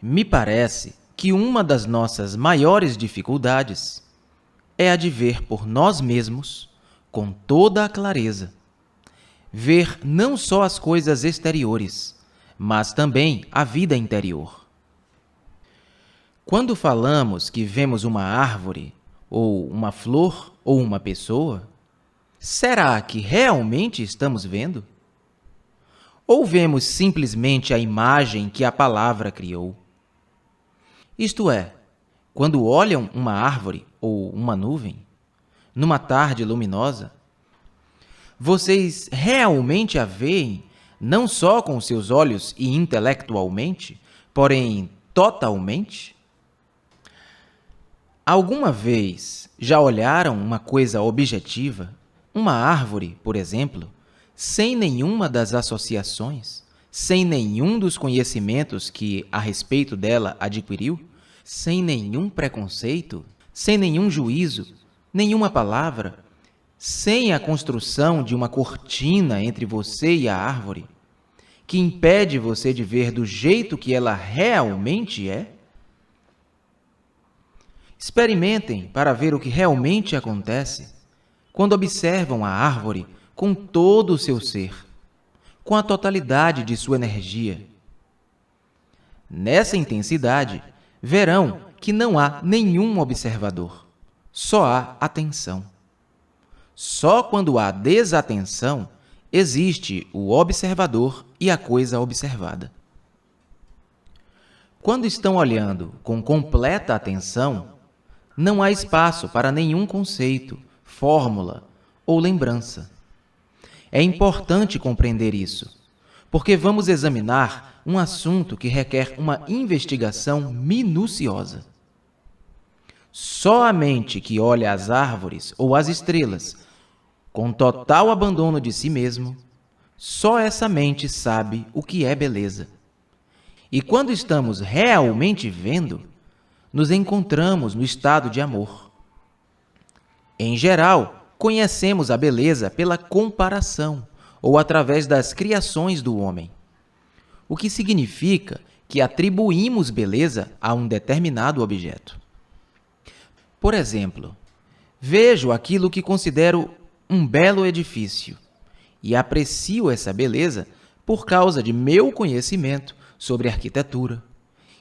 Me parece que uma das nossas maiores dificuldades é a de ver por nós mesmos com toda a clareza. Ver não só as coisas exteriores, mas também a vida interior. Quando falamos que vemos uma árvore, ou uma flor, ou uma pessoa, será que realmente estamos vendo? Ou vemos simplesmente a imagem que a palavra criou? Isto é, quando olham uma árvore ou uma nuvem, numa tarde luminosa, vocês realmente a veem não só com seus olhos e intelectualmente, porém totalmente? Alguma vez já olharam uma coisa objetiva, uma árvore, por exemplo, sem nenhuma das associações, sem nenhum dos conhecimentos que a respeito dela adquiriu, sem nenhum preconceito, sem nenhum juízo, nenhuma palavra, sem a construção de uma cortina entre você e a árvore, que impede você de ver do jeito que ela realmente é? Experimentem para ver o que realmente acontece quando observam a árvore com todo o seu ser, com a totalidade de sua energia. Nessa intensidade, verão que não há nenhum observador, só há atenção. Só quando há desatenção, existe o observador e a coisa observada. Quando estão olhando com completa atenção, não há espaço para nenhum conceito, fórmula ou lembrança. É importante compreender isso, porque vamos examinar um assunto que requer uma investigação minuciosa. Só a mente que olha as árvores ou as estrelas com total abandono de si mesmo, só essa mente sabe o que é beleza. E quando estamos realmente vendo, nos encontramos no estado de amor. Em geral, conhecemos a beleza pela comparação ou através das criações do homem, o que significa que atribuímos beleza a um determinado objeto. Por exemplo, vejo aquilo que considero um belo edifício e aprecio essa beleza por causa de meu conhecimento sobre arquitetura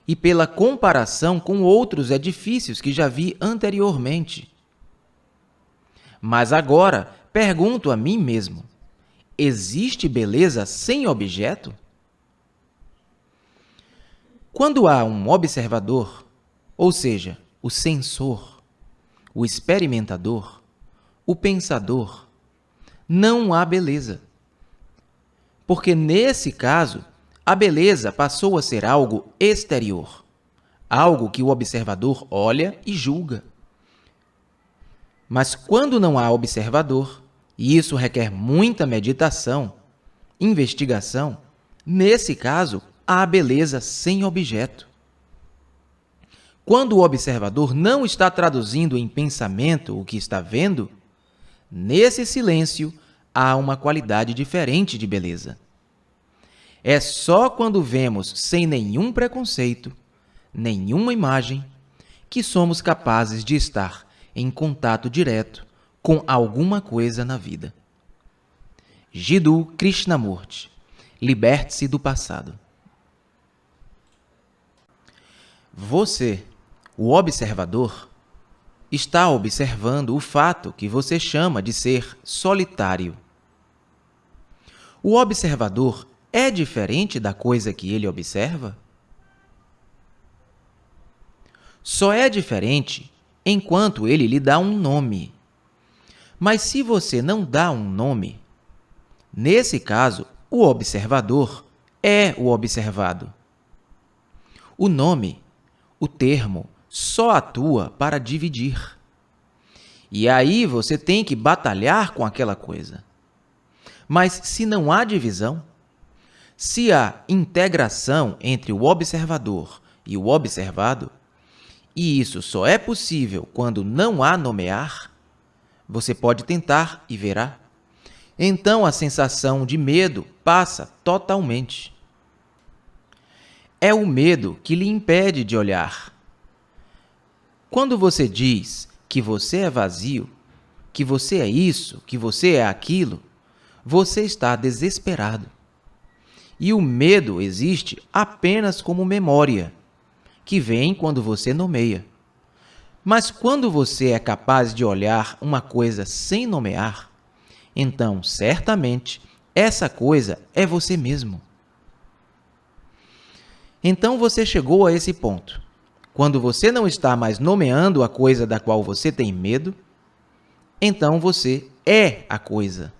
e pela comparação com outros edifícios que já vi anteriormente. Mas agora pergunto a mim mesmo: existe beleza sem objeto? Quando há um observador, ou seja, o sensor, o experimentador, o pensador, não há beleza. Porque nesse caso, a beleza passou a ser algo exterior, algo que o observador olha e julga. Mas quando não há observador, e isso requer muita meditação, investigação, nesse caso, há beleza sem objeto. Quando o observador não está traduzindo em pensamento o que está vendo, nesse silêncio há uma qualidade diferente de beleza. É só quando vemos sem nenhum preconceito, nenhuma imagem, que somos capazes de estar em contato direto com alguma coisa na vida. Jiddu Krishnamurti, liberte-se do passado. Você, o observador, está observando o fato que você chama de ser solitário. O observador é diferente da coisa que ele observa? Só é diferente enquanto ele lhe dá um nome. Mas se você não dá um nome, nesse caso, o observador é o observado. O nome, o termo, só atua para dividir. E aí você tem que batalhar com aquela coisa. Mas se não há divisão, se há integração entre o observador e o observado, e isso só é possível quando não há nomear, você pode tentar e verá. Então a sensação de medo passa totalmente. é o medo que lhe impede de olhar. Quando você diz que você é vazio, que você é isso, que você é aquilo, você está desesperado. E o medo existe apenas como memória, que vem quando você nomeia. Mas quando você é capaz de olhar uma coisa sem nomear, então, certamente, essa coisa é você mesmo. Então você chegou a esse ponto. Quando você não está mais nomeando a coisa da qual você tem medo, então você é a coisa.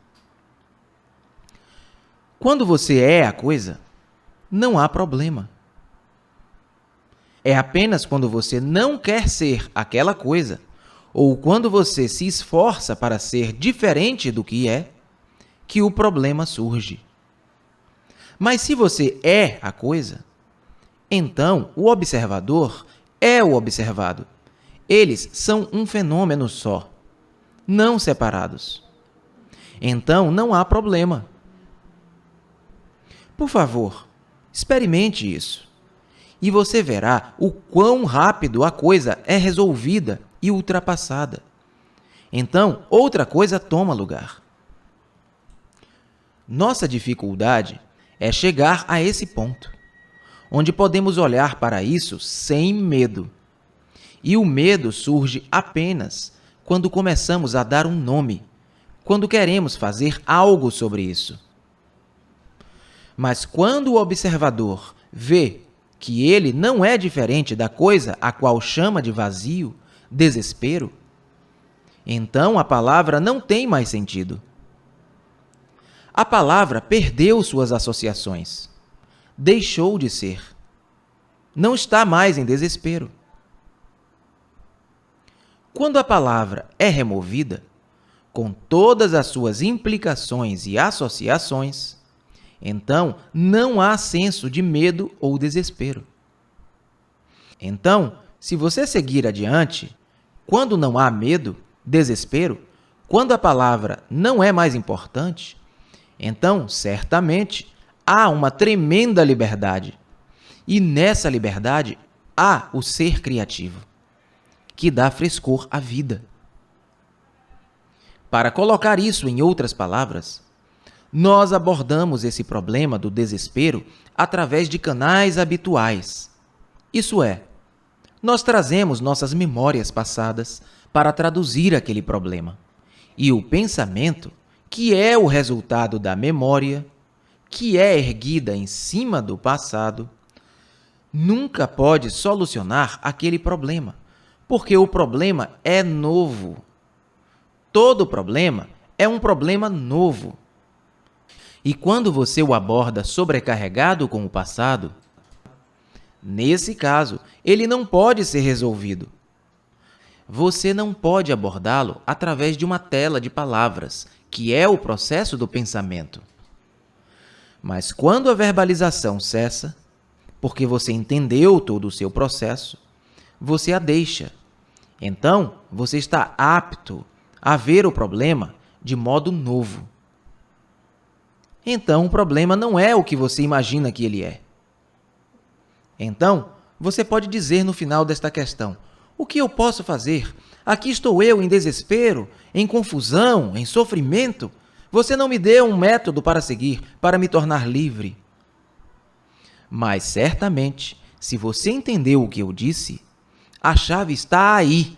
Quando você é a coisa, não há problema. É apenas quando você não quer ser aquela coisa, ou quando você se esforça para ser diferente do que é, que o problema surge. Mas se você é a coisa, então o observador é o observado. Eles são um fenômeno só, não separados. Então não há problema. Por favor, experimente isso. E você verá o quão rápido a coisa é resolvida e ultrapassada. Então, outra coisa toma lugar. Nossa dificuldade é chegar a esse ponto, onde podemos olhar para isso sem medo. E o medo surge apenas quando começamos a dar um nome, quando queremos fazer algo sobre isso. Mas quando o observador vê que ele não é diferente da coisa a qual chama de vazio, desespero, então a palavra não tem mais sentido. A palavra perdeu suas associações. Deixou de ser. Não está mais em desespero. Quando a palavra é removida, com todas as suas implicações e associações, então não há senso de medo ou desespero. Então, se você seguir adiante, quando não há medo, desespero, quando a palavra não é mais importante, então, certamente, há uma tremenda liberdade. E nessa liberdade há o ser criativo, que dá frescor à vida. Para colocar isso em outras palavras, nós abordamos esse problema do desespero através de canais habituais. Isso é, nós trazemos nossas memórias passadas para traduzir aquele problema. E o pensamento, que é o resultado da memória, que é erguida em cima do passado, nunca pode solucionar aquele problema, porque o problema é novo. Todo problema é um problema novo. E quando você o aborda sobrecarregado com o passado, nesse caso, ele não pode ser resolvido. Você não pode abordá-lo através de uma tela de palavras, que é o processo do pensamento. Mas quando a verbalização cessa, porque você entendeu todo o seu processo, você a deixa. Então, você está apto a ver o problema de modo novo. Então, o problema não é o que você imagina que ele é. Então, você pode dizer no final desta questão: o que eu posso fazer? Aqui estou eu em desespero, em confusão, em sofrimento. Você não me deu um método para seguir, para me tornar livre. Mas, certamente, se você entendeu o que eu disse, a chave está aí.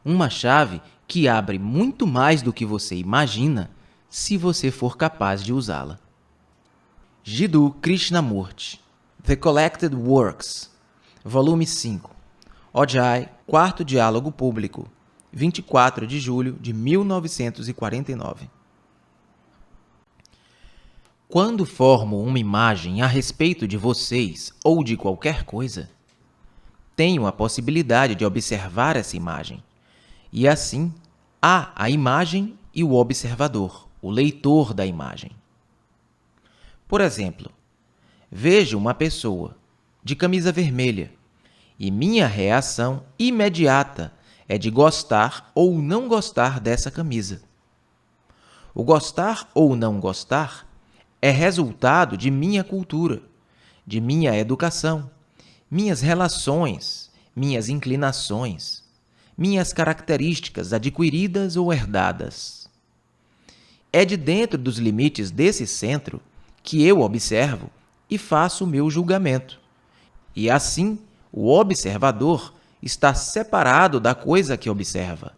Uma chave que abre muito mais do que você imagina, se você for capaz de usá-la. Jiddu Krishnamurti, The Collected Works, volume 5, Ojai, Quarto Diálogo Público, 24 de julho de 1949. Quando formo uma imagem a respeito de vocês ou de qualquer coisa, tenho a possibilidade de observar essa imagem. E assim, há a imagem e o observador, o leitor da imagem. Por exemplo, vejo uma pessoa de camisa vermelha e minha reação imediata é de gostar ou não gostar dessa camisa. O gostar ou não gostar é resultado de minha cultura, de minha educação, minhas relações, minhas inclinações, minhas características adquiridas ou herdadas. É de dentro dos limites desse centro que eu observo e faço o meu julgamento. E assim, o observador está separado da coisa que observa.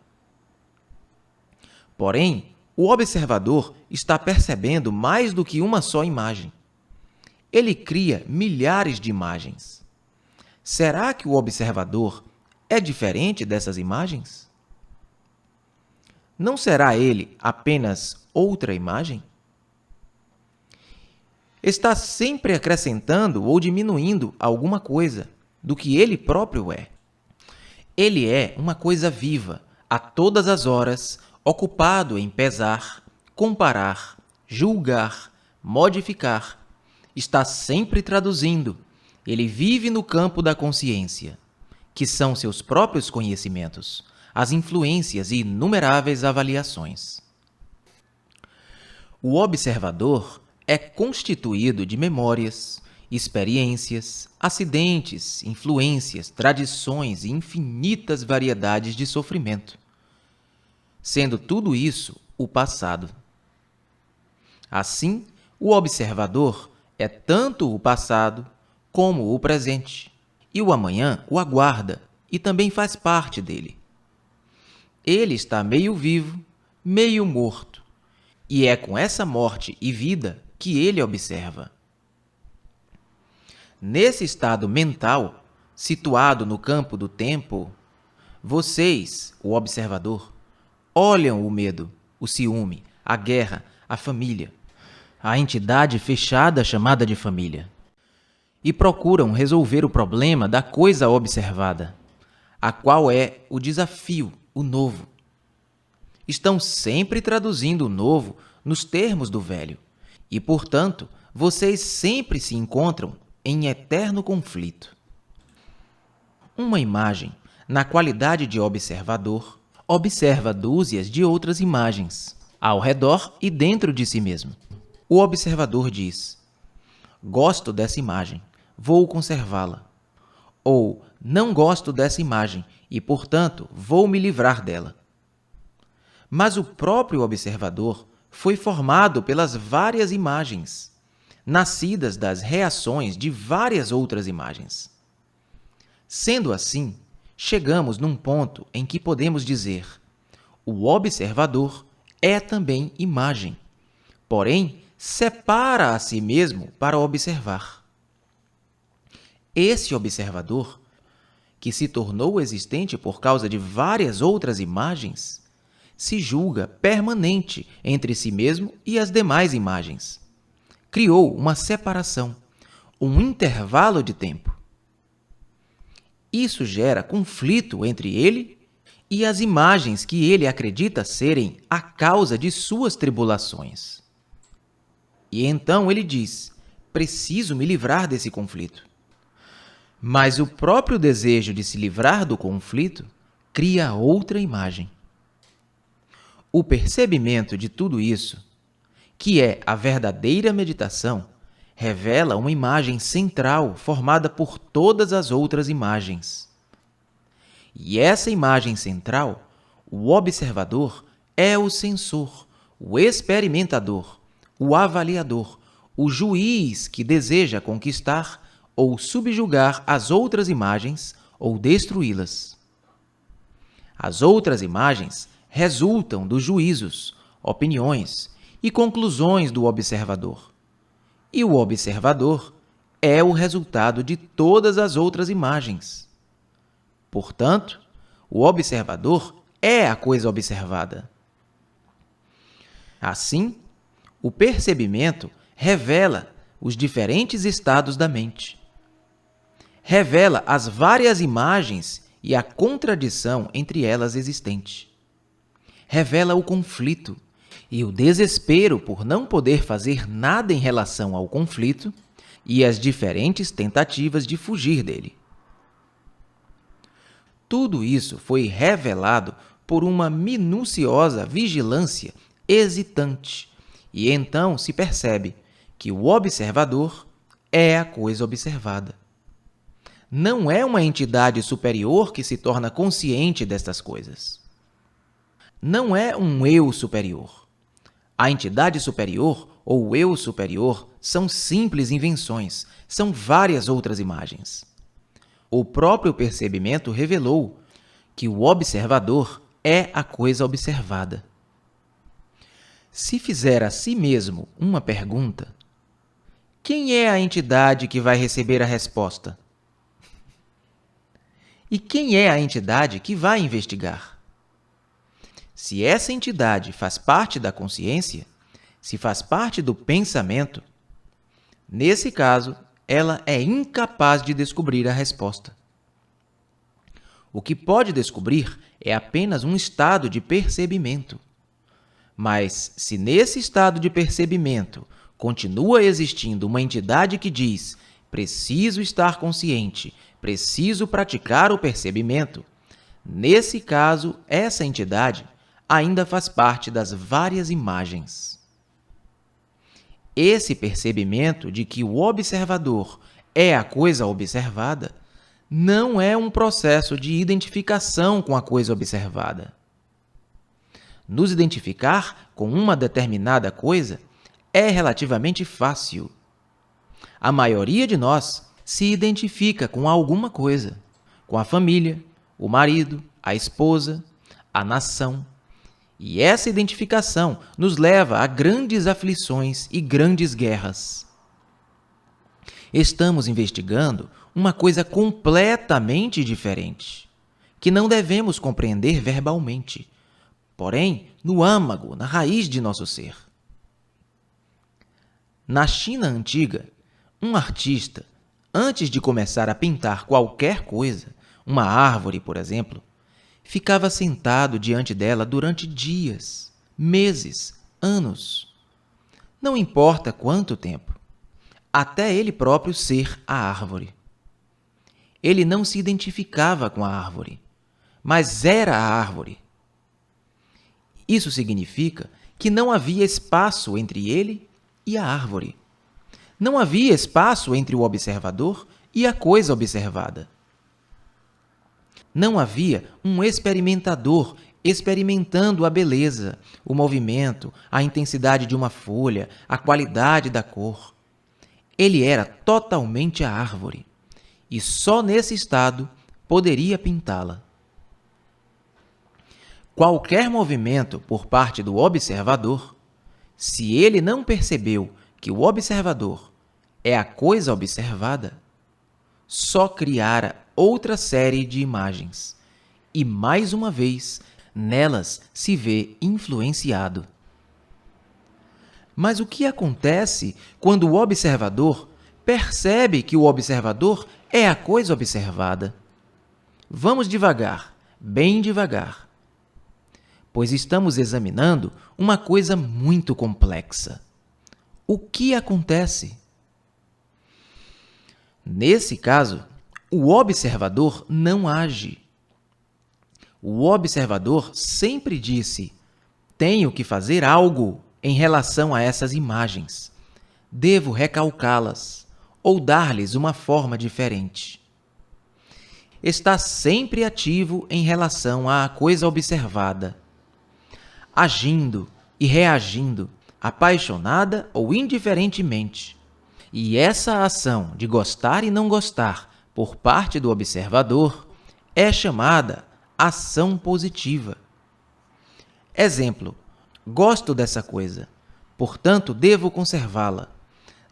Porém, o observador está percebendo mais do que uma só imagem. Ele cria milhares de imagens. Será que o observador é diferente dessas imagens? Não será ele apenas outra imagem? Está sempre acrescentando ou diminuindo alguma coisa do que ele próprio é. Ele é uma coisa viva, a todas as horas, ocupado em pesar, comparar, julgar, modificar. Está sempre traduzindo. Ele vive no campo da consciência, que são seus próprios conhecimentos, as influências e inumeráveis avaliações. O observador é constituído de memórias, experiências, acidentes, influências, tradições e infinitas variedades de sofrimento, sendo tudo isso o passado. Assim, o observador é tanto o passado como o presente, e o amanhã o aguarda e também faz parte dele. Ele está meio vivo, meio morto, e é com essa morte e vida que ele observa. Nesse estado mental, situado no campo do tempo, vocês, o observador, olham o medo, o ciúme, a guerra, a família, a entidade fechada chamada de família, e procuram resolver o problema da coisa observada, a qual é o desafio, o novo. Estão sempre traduzindo o novo nos termos do velho, e, portanto, vocês sempre se encontram em eterno conflito. Uma imagem, na qualidade de observador, observa dúzias de outras imagens, ao redor e dentro de si mesmo. O observador diz: gosto dessa imagem, vou conservá-la. Ou, não gosto dessa imagem e, portanto, vou me livrar dela. Mas o próprio observador foi formado pelas várias imagens, nascidas das reações de várias outras imagens. Sendo assim, chegamos num ponto em que podemos dizer: o observador é também imagem, porém, separa a si mesmo para observar. Esse observador, que se tornou existente por causa de várias outras imagens, se julga permanente entre si mesmo e as demais imagens. Criou uma separação, um intervalo de tempo. Isso gera conflito entre ele e as imagens que ele acredita serem a causa de suas tribulações. E então ele diz: preciso me livrar desse conflito. Mas o próprio desejo de se livrar do conflito cria outra imagem. O percebimento de tudo isso, que é a verdadeira meditação, revela uma imagem central formada por todas as outras imagens. E essa imagem central, o observador, é o sensor, o experimentador, o avaliador, o juiz que deseja conquistar ou subjugar as outras imagens ou destruí-las. As outras imagens resultam dos juízos, opiniões e conclusões do observador. E o observador é o resultado de todas as outras imagens. Portanto, o observador é a coisa observada. Assim, o percebimento revela os diferentes estados da mente. Revela as várias imagens e a contradição entre elas existente. Revela o conflito e o desespero por não poder fazer nada em relação ao conflito e as diferentes tentativas de fugir dele. Tudo isso foi revelado por uma minuciosa vigilância hesitante, e então se percebe que o observador é a coisa observada. não é uma entidade superior que se torna consciente destas coisas. Não é um eu superior. A entidade superior ou eu superior são simples invenções, são várias outras imagens. O próprio percebimento revelou que o observador é a coisa observada. Se fizer a si mesmo uma pergunta, quem é a entidade que vai receber a resposta? E quem é a entidade que vai investigar? Se essa entidade faz parte da consciência, se faz parte do pensamento, nesse caso, ela é incapaz de descobrir a resposta. O que pode descobrir é apenas um estado de percebimento. Mas, se nesse estado de percebimento continua existindo uma entidade que diz: preciso estar consciente, preciso praticar o percebimento, nesse caso, essa entidade ainda faz parte das várias imagens. Esse percebimento de que o observador é a coisa observada não é um processo de identificação com a coisa observada. Nos identificar com uma determinada coisa é relativamente fácil. A maioria de nós se identifica com alguma coisa, com a família, o marido, a esposa, a nação. E essa identificação nos leva a grandes aflições e grandes guerras. Estamos investigando uma coisa completamente diferente, que não devemos compreender verbalmente, porém no âmago, na raiz de nosso ser. Na China antiga, um artista, antes de começar a pintar qualquer coisa, uma árvore, por exemplo, ficava sentado diante dela durante dias, meses, anos. Não importa quanto tempo, até ele próprio ser a árvore. Ele não se identificava com a árvore, mas era a árvore. Isso significa que não havia espaço entre ele e a árvore. Não havia espaço entre o observador e a coisa observada. Não havia um experimentador experimentando a beleza, o movimento, a intensidade de uma folha, a qualidade da cor. Ele era totalmente a árvore, e só nesse estado poderia pintá-la. Qualquer movimento por parte do observador, se ele não percebeu que o observador é a coisa observada, só criara outra série de imagens, e mais uma vez nelas se vê influenciado. Mas o que acontece quando o observador percebe que o observador é a coisa observada? Vamos devagar, bem devagar, pois estamos examinando uma coisa muito complexa. O que acontece? Nesse caso, o observador não age. O observador sempre disse: tenho que fazer algo em relação a essas imagens. Devo recalcá-las ou dar-lhes uma forma diferente. Está sempre ativo em relação à coisa observada, agindo e reagindo, apaixonada ou indiferentemente. E essa ação de gostar e não gostar por parte do observador é chamada ação positiva. Exemplo: gosto dessa coisa, portanto devo conservá-la.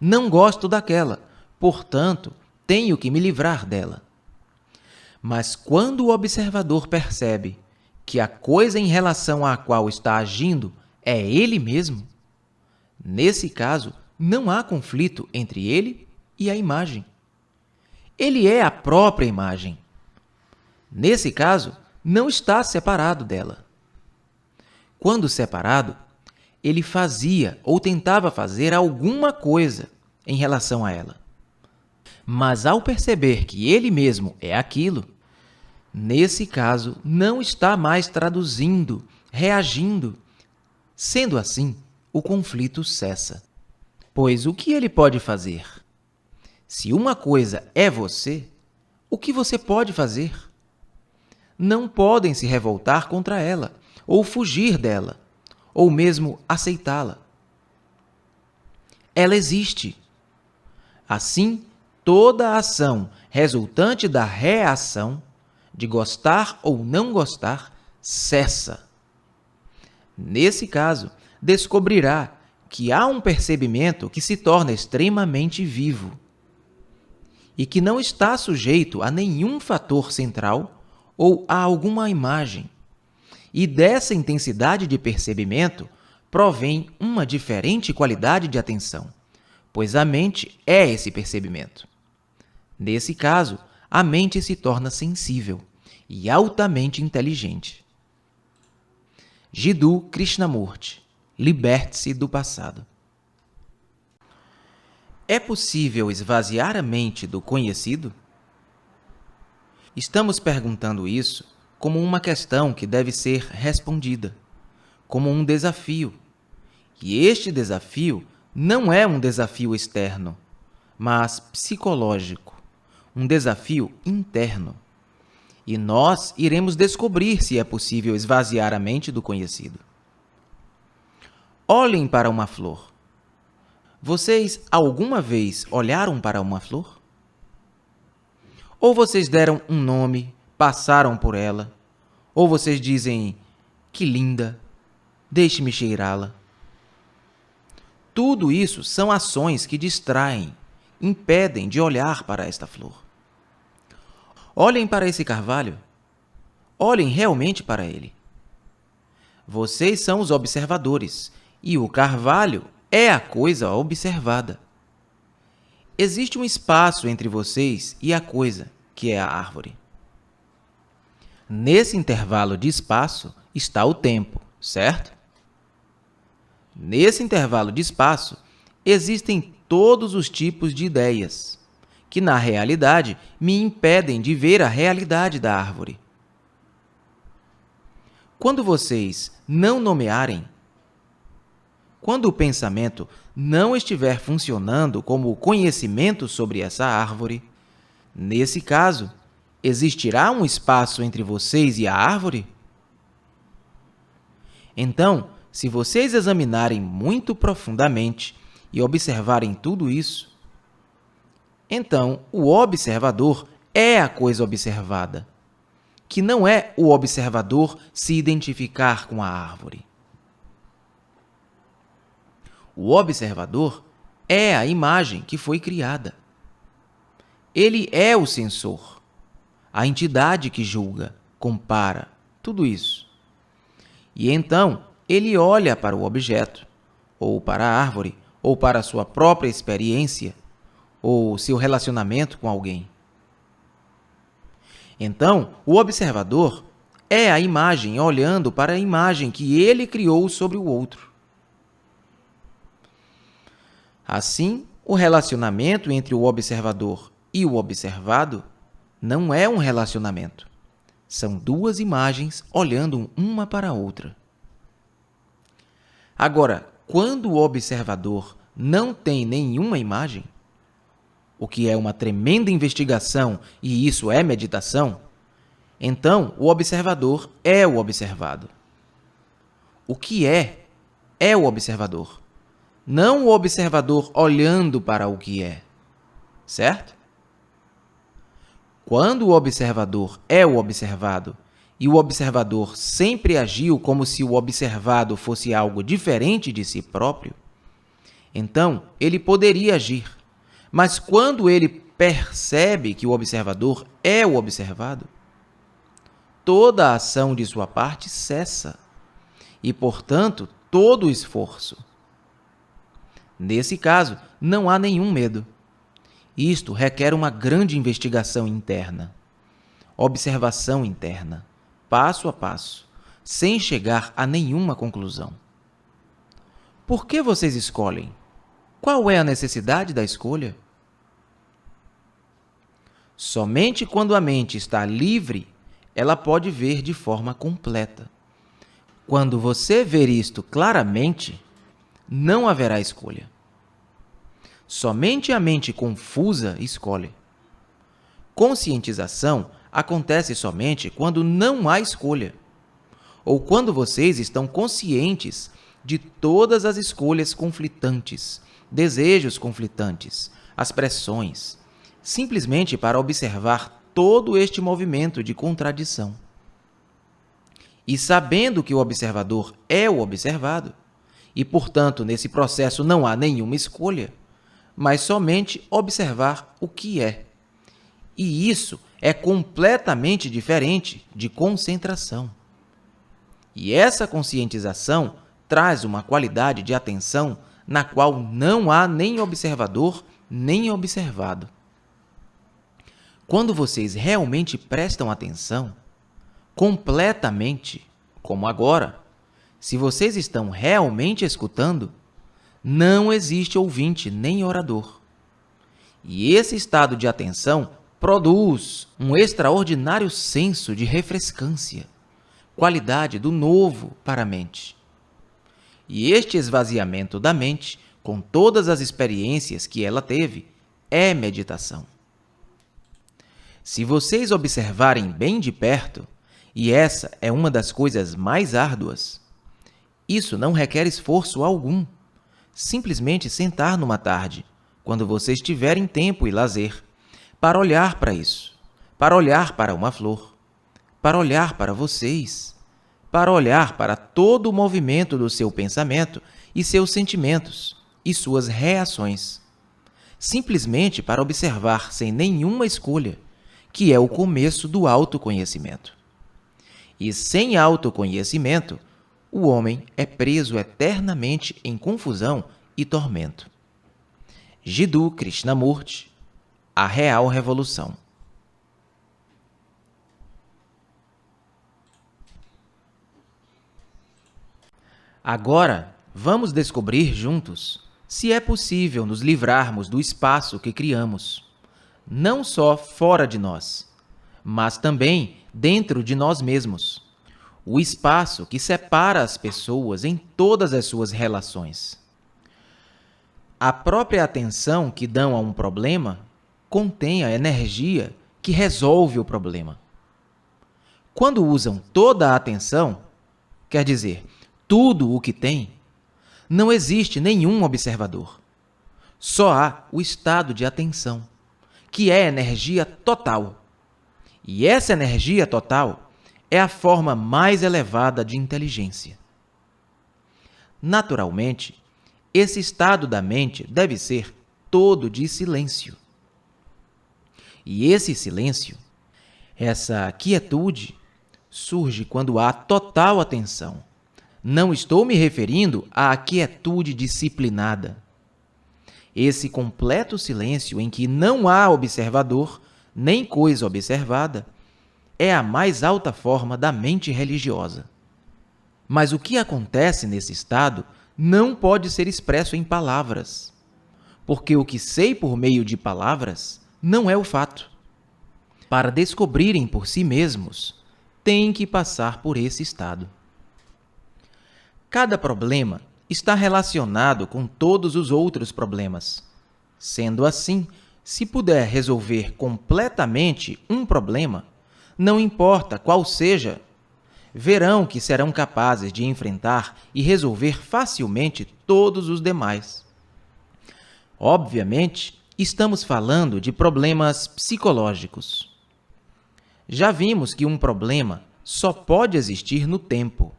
Não gosto daquela, portanto tenho que me livrar dela. Mas quando o observador percebe que a coisa em relação à qual está agindo é ele mesmo, nesse caso, não há conflito entre ele e a imagem. Ele é a própria imagem. Nesse caso, não está separado dela. Quando separado, ele fazia ou tentava fazer alguma coisa em relação a ela. Mas ao perceber que ele mesmo é aquilo, nesse caso, não está mais traduzindo, reagindo. Sendo assim, o conflito cessa. Pois o que ele pode fazer? Se uma coisa é você, o que você pode fazer? Não podem se revoltar contra ela, ou fugir dela, ou mesmo aceitá-la. Ela existe. Assim, toda ação resultante da reação, de gostar ou não gostar, cessa. Nesse caso, descobrirá que há um percebimento que se torna extremamente vivo e que não está sujeito a nenhum fator central ou a alguma imagem. E dessa intensidade de percebimento provém uma diferente qualidade de atenção, pois a mente é esse percebimento. Nesse caso, a mente se torna sensível e altamente inteligente. Jiddu Krishnamurti, liberte-se do passado. É possível esvaziar a mente do conhecido? Estamos perguntando isso como uma questão que deve ser respondida, como um desafio. E este desafio não é um desafio externo, mas psicológico, um desafio interno. E nós iremos descobrir se é possível esvaziar a mente do conhecido. Olhem para uma flor. Vocês alguma vez olharam para uma flor? Ou vocês deram um nome, passaram por ela, ou vocês dizem, que linda, deixe-me cheirá-la. Tudo isso são ações que distraem, impedem de olhar para esta flor. Olhem para esse carvalho. Olhem realmente para ele. Vocês são os observadores, e o carvalho é a coisa observada. Existe um espaço entre vocês e a coisa, que é a árvore. Nesse intervalo de espaço está o tempo, certo? Nesse intervalo de espaço existem todos os tipos de ideias, que na realidade me impedem de ver a realidade da árvore. Quando vocês não nomearem, quando o pensamento não estiver funcionando como conhecimento sobre essa árvore, nesse caso, existirá um espaço entre vocês e a árvore? Então, se vocês examinarem muito profundamente e observarem tudo isso, então o observador é a coisa observada, que não é o observador se identificar com a árvore. O observador é a imagem que foi criada. Ele é o sensor, a entidade que julga, compara, tudo isso. E então, ele olha para o objeto, ou para a árvore, ou para a sua própria experiência, ou seu relacionamento com alguém. Então, o observador é a imagem olhando para a imagem que ele criou sobre o outro. Assim, o relacionamento entre o observador e o observado não é um relacionamento. São duas imagens olhando uma para a outra. Agora, quando o observador não tem nenhuma imagem, o que é uma tremenda investigação e isso é meditação, então o observador é o observado. O que é o observador, não o observador olhando para o que é, certo? Quando o observador é o observado e o observador sempre agiu como se o observado fosse algo diferente de si próprio, então ele poderia agir. Mas quando ele percebe que o observador é o observado, toda a ação de sua parte cessa e, portanto, todo o esforço. Nesse caso, não há nenhum medo. Isto requer uma grande investigação interna, observação interna, passo a passo, sem chegar a nenhuma conclusão. Por que vocês escolhem? Qual é a necessidade da escolha? Somente quando a mente está livre, ela pode ver de forma completa. Quando você ver isto claramente, não haverá escolha. Somente a mente confusa escolhe. Conscientização acontece somente quando não há escolha, ou quando vocês estão conscientes de todas as escolhas conflitantes, desejos conflitantes, as pressões, simplesmente para observar todo este movimento de contradição. E sabendo que o observador é o observado, e, portanto, nesse processo não há nenhuma escolha, mas somente observar o que é. E isso é completamente diferente de concentração. E essa conscientização traz uma qualidade de atenção na qual não há nem observador, nem observado. Quando vocês realmente prestam atenção, completamente, como agora, se vocês estão realmente escutando, não existe ouvinte nem orador. E esse estado de atenção produz um extraordinário senso de refrescância, qualidade do novo para a mente. E este esvaziamento da mente, com todas as experiências que ela teve, é meditação. Se vocês observarem bem de perto, e essa é uma das coisas mais árduas, isso não requer esforço algum. Simplesmente sentar numa tarde, quando vocês tiverem tempo e lazer, para olhar para isso, para olhar para uma flor, para olhar para vocês, para olhar para todo o movimento do seu pensamento e seus sentimentos e suas reações. Simplesmente para observar sem nenhuma escolha, que é o começo do autoconhecimento. E sem autoconhecimento, o homem é preso eternamente em confusão e tormento. Jiddu Krishnamurti, A Real Revolução. Agora, vamos descobrir juntos se é possível nos livrarmos do espaço que criamos, não só fora de nós, mas também dentro de nós mesmos. O espaço que separa as pessoas em todas as suas relações. A própria atenção que dão a um problema contém a energia que resolve o problema. Quando usam toda a atenção, quer dizer, tudo o que tem, não existe nenhum observador. Só há o estado de atenção, que é energia total. E essa energia total é a forma mais elevada de inteligência. Naturalmente, esse estado da mente deve ser todo de silêncio. E esse silêncio, essa quietude, surge quando há total atenção. Não estou me referindo à quietude disciplinada. Esse completo silêncio em que não há observador, nem coisa observada, é a mais alta forma da mente religiosa. Mas o que acontece nesse estado não pode ser expresso em palavras, porque o que sei por meio de palavras não é o fato. Para descobrirem por si mesmos, têm que passar por esse estado. Cada problema está relacionado com todos os outros problemas. Sendo assim, se puder resolver completamente um problema, não importa qual seja, verão que serão capazes de enfrentar e resolver facilmente todos os demais. Obviamente, estamos falando de problemas psicológicos. Já vimos que um problema só pode existir no tempo,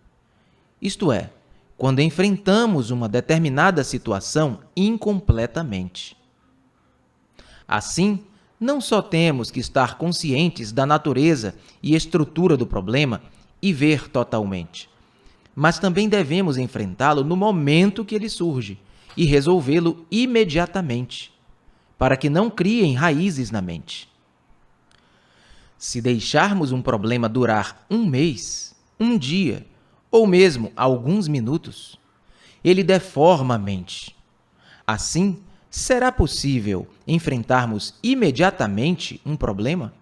isto é, quando enfrentamos uma determinada situação incompletamente. Assim, não só temos que estar conscientes da natureza e estrutura do problema e ver totalmente, mas também devemos enfrentá-lo no momento que ele surge e resolvê-lo imediatamente, para que não criem raízes na mente. Se deixarmos um problema durar um mês, um dia, ou mesmo alguns minutos, ele deforma a mente. Assim, será possível enfrentarmos imediatamente um problema,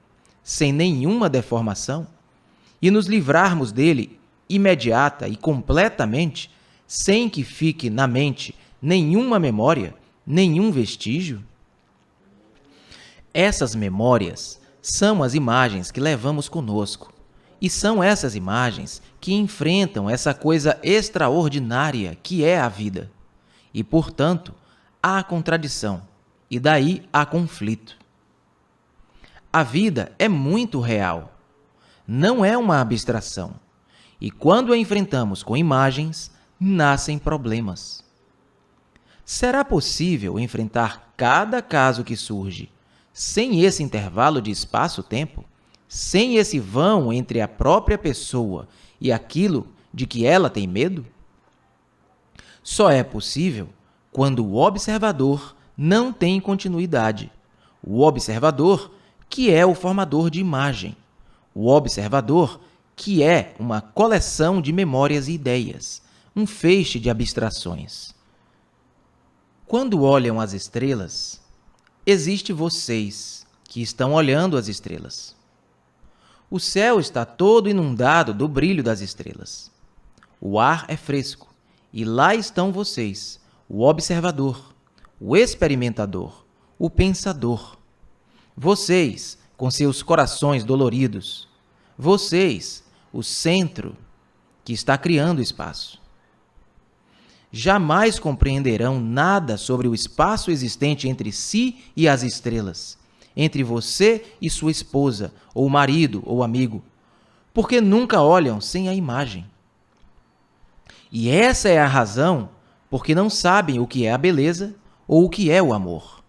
sem nenhuma deformação, e nos livrarmos dele imediata e completamente, sem que fique na mente nenhuma memória, nenhum vestígio? Essas memórias são as imagens que levamos conosco. E são essas imagens que enfrentam essa coisa extraordinária que é a vida. E, portanto, há contradição, e daí há conflito. A vida é muito real, não é uma abstração. E quando a enfrentamos com imagens, nascem problemas. Será possível enfrentar cada caso que surge sem esse intervalo de espaço-tempo? Sem esse vão entre a própria pessoa e aquilo de que ela tem medo? Só é possível quando o observador não tem continuidade. O observador, que é o formador de imagem. O observador, que é uma coleção de memórias e ideias, um feixe de abstrações. Quando olham as estrelas, existe vocês que estão olhando as estrelas. O céu está todo inundado do brilho das estrelas. O ar é fresco e lá estão vocês, o observador, o experimentador, o pensador. Vocês, com seus corações doloridos. Vocês, o centro que está criando o espaço. Jamais compreenderão nada sobre o espaço existente entre si e as estrelas, entre você e sua esposa, ou marido, ou amigo, porque nunca olham sem a imagem. E essa é a razão porque não sabem o que é a beleza ou o que é o amor.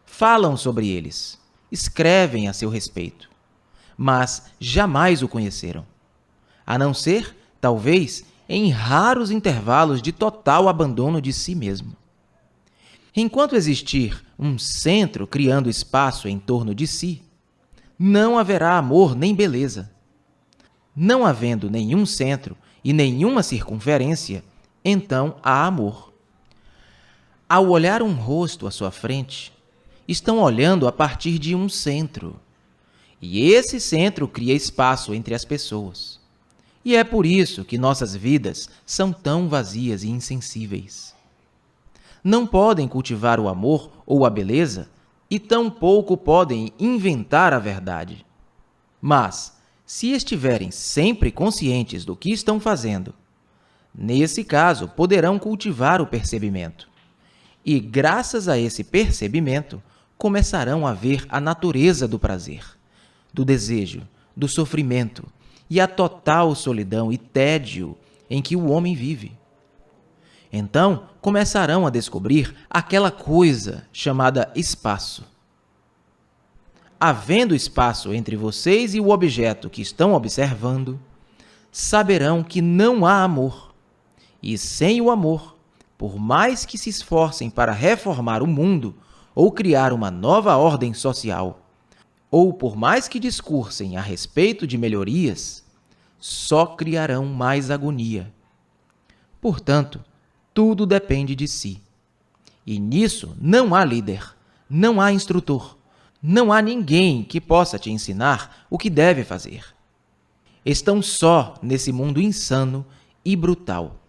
Falam sobre eles, escrevem a seu respeito, mas jamais o conheceram, a não ser, talvez, em raros intervalos de total abandono de si mesmo. Enquanto existir um centro criando espaço em torno de si, não haverá amor nem beleza. Não havendo nenhum centro e nenhuma circunferência, então há amor. Ao olhar um rosto à sua frente, estão olhando a partir de um centro. E esse centro cria espaço entre as pessoas. E é por isso que nossas vidas são tão vazias e insensíveis. Não podem cultivar o amor ou a beleza e tampouco podem inventar a verdade. Mas, se estiverem sempre conscientes do que estão fazendo, nesse caso poderão cultivar o percebimento. E, graças a esse percebimento, começarão a ver a natureza do prazer, do desejo, do sofrimento e a total solidão e tédio em que o homem vive. Então, começarão a descobrir aquela coisa chamada espaço. Havendo espaço entre vocês e o objeto que estão observando, saberão que não há amor. E sem o amor, por mais que se esforcem para reformar o mundo ou criar uma nova ordem social, ou por mais que discursem a respeito de melhorias, só criarão mais agonia. Portanto, tudo depende de si. E nisso não há líder, não há instrutor, não há ninguém que possa te ensinar o que deve fazer. Estão só nesse mundo insano e brutal.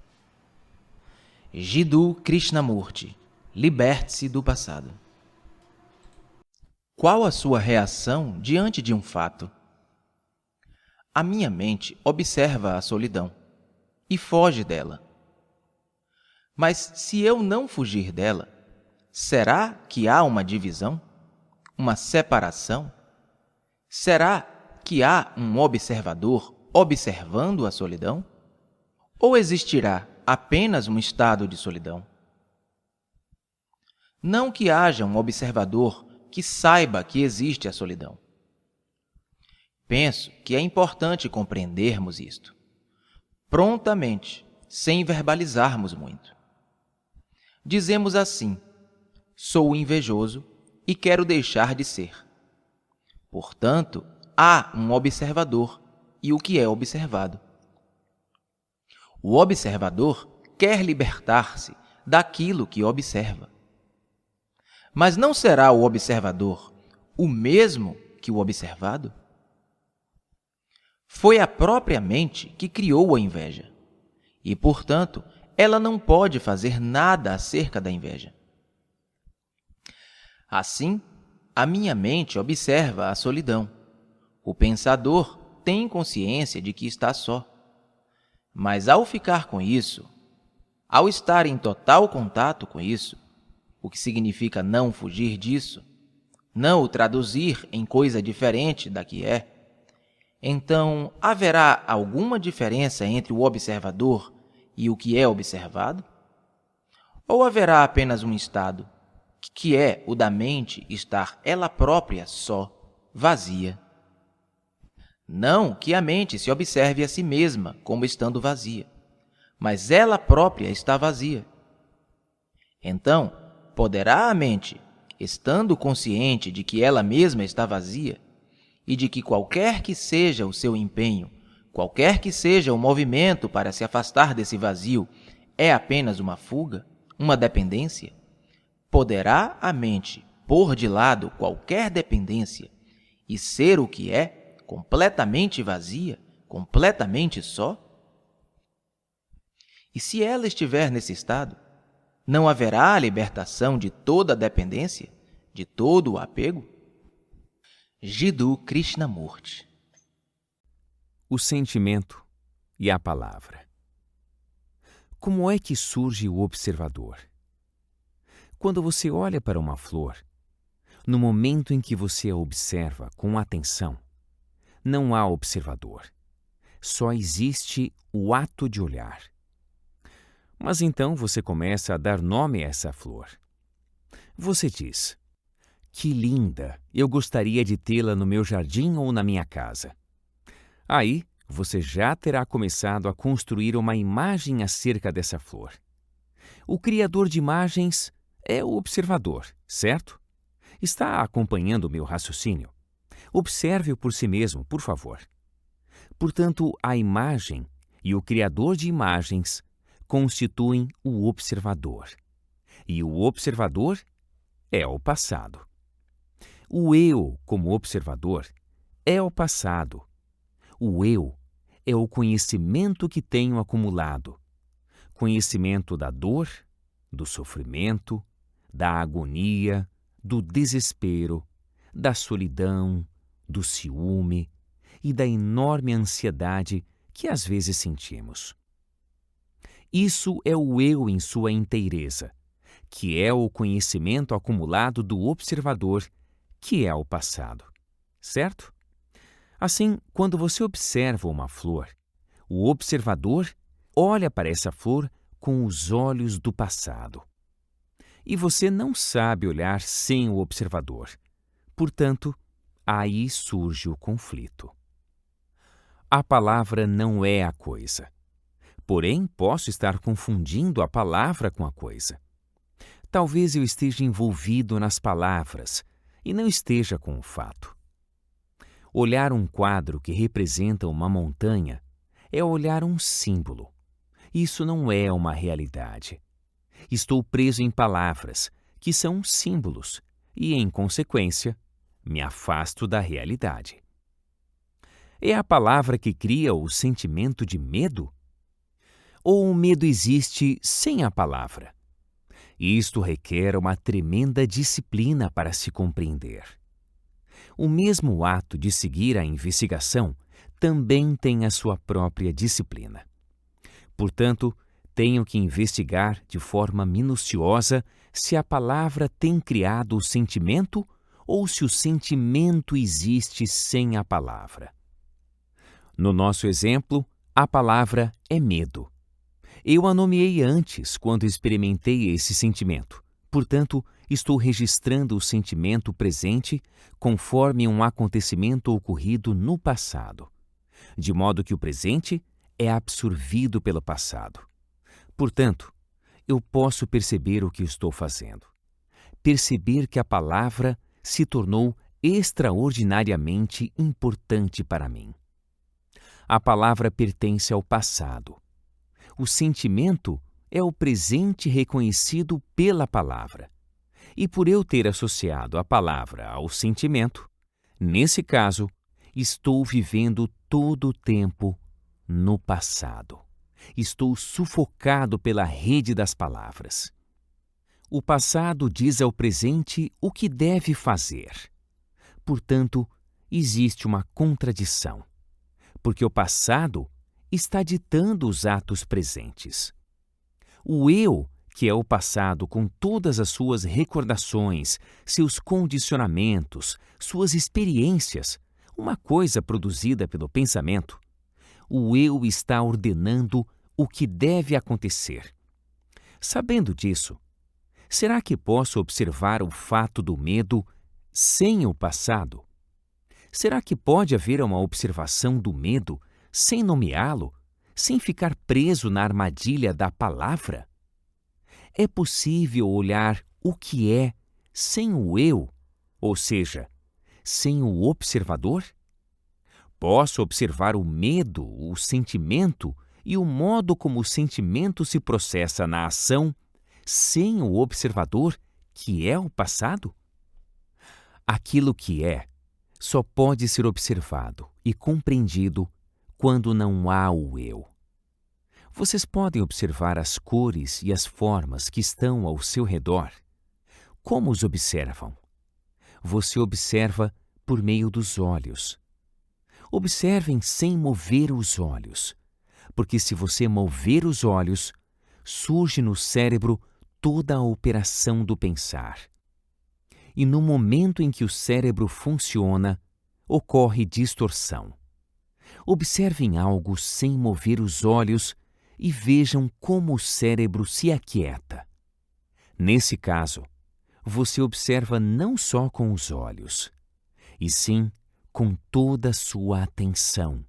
Jiddu Krishnamurti, liberte-se do passado. Qual a sua reação diante de um fato? A minha mente observa a solidão e foge dela. Mas se eu não fugir dela, será que há uma divisão? Uma separação? Será que há um observador observando a solidão? Ou existirá apenas um estado de solidão? Não que haja um observador que saiba que existe a solidão. Penso que é importante compreendermos isto, prontamente, sem verbalizarmos muito. Dizemos assim: sou invejoso e quero deixar de ser. Portanto, há um observador e o que é observado. O observador quer libertar-se daquilo que observa. Mas não será o observador o mesmo que o observado? Foi a própria mente que criou a inveja, e, portanto, ela não pode fazer nada acerca da inveja. Assim, a minha mente observa a solidão. O pensador tem consciência de que está só. Mas ao ficar com isso, ao estar em total contato com isso, o que significa não fugir disso, não o traduzir em coisa diferente da que é, então haverá alguma diferença entre o observador e o que é observado? Ou haverá apenas um estado, que é o da mente estar ela própria só, vazia? Não que a mente se observe a si mesma como estando vazia, mas ela própria está vazia. Então, poderá a mente, estando consciente de que ela mesma está vazia e de que qualquer que seja o seu empenho, qualquer que seja o movimento para se afastar desse vazio, é apenas uma fuga, uma dependência? Poderá a mente pôr de lado qualquer dependência e ser o que é, completamente vazia, completamente só? E se ela estiver nesse estado, não haverá a libertação de toda a dependência, de todo o apego? Jiddu Krishnamurti. O sentimento e a palavra. Como é que surge o observador? Quando você olha para uma flor, no momento em que você a observa com atenção, não há observador. Só existe o ato de olhar. Mas então você começa a dar nome a essa flor. Você diz: "Que linda! Eu gostaria de tê-la no meu jardim ou na minha casa." Aí, você já terá começado a construir uma imagem acerca dessa flor. O criador de imagens é o observador, certo? Está acompanhando o meu raciocínio? Observe-o por si mesmo, por favor. Portanto, a imagem e o criador de imagens constituem o observador. E o observador é o passado. O eu, como observador, é o passado. O eu é o conhecimento que tenho acumulado. Conhecimento da dor, do sofrimento, da agonia, do desespero, da solidão, do ciúme e da enorme ansiedade que às vezes sentimos. Isso é o eu em sua inteireza, que é o conhecimento acumulado do observador, que é o passado. Certo? Assim, quando você observa uma flor, o observador olha para essa flor com os olhos do passado. E você não sabe olhar sem o observador. Portanto, aí surge o conflito. A palavra não é a coisa. Porém, posso estar confundindo a palavra com a coisa. Talvez eu esteja envolvido nas palavras e não esteja com o fato. Olhar um quadro que representa uma montanha é olhar um símbolo. Isso não é uma realidade. Estou preso em palavras, que são símbolos, e, em consequência, me afasto da realidade. É a palavra que cria o sentimento de medo? Ou o medo existe sem a palavra? Isto requer uma tremenda disciplina para se compreender. O mesmo ato de seguir a investigação também tem a sua própria disciplina. Portanto, tenho que investigar de forma minuciosa se a palavra tem criado o sentimento ou se o sentimento existe sem a palavra. No nosso exemplo, a palavra é medo. Eu a nomeei antes quando experimentei esse sentimento. Portanto, estou registrando o sentimento presente conforme um acontecimento ocorrido no passado, de modo que o presente é absorvido pelo passado. Portanto, eu posso perceber o que estou fazendo. Perceber que a palavra se tornou extraordinariamente importante para mim. A palavra pertence ao passado. O sentimento é o presente reconhecido pela palavra. E por eu ter associado a palavra ao sentimento, nesse caso, estou vivendo todo o tempo no passado. Estou sufocado pela rede das palavras. O passado diz ao presente o que deve fazer. Portanto, existe uma contradição, porque o passado está ditando os atos presentes. O eu, que é o passado com todas as suas recordações, seus condicionamentos, suas experiências, uma coisa produzida pelo pensamento, o eu está ordenando o que deve acontecer. Sabendo disso, será que posso observar o fato do medo sem o passado? Será que pode haver uma observação do medo sem nomeá-lo, sem ficar preso na armadilha da palavra? É possível olhar o que é sem o eu, ou seja, sem o observador? Posso observar o medo, o sentimento e o modo como o sentimento se processa na ação sem o observador, que é o passado? Aquilo que é só pode ser observado e compreendido quando não há o eu. Vocês podem observar as cores e as formas que estão ao seu redor. Como os observam? Você observa por meio dos olhos. Observem sem mover os olhos, porque se você mover os olhos, surge no cérebro toda a operação do pensar. E no momento em que o cérebro funciona, ocorre distorção. Observem algo sem mover os olhos e vejam como o cérebro se aquieta. Nesse caso, você observa não só com os olhos, e sim com toda a sua atenção,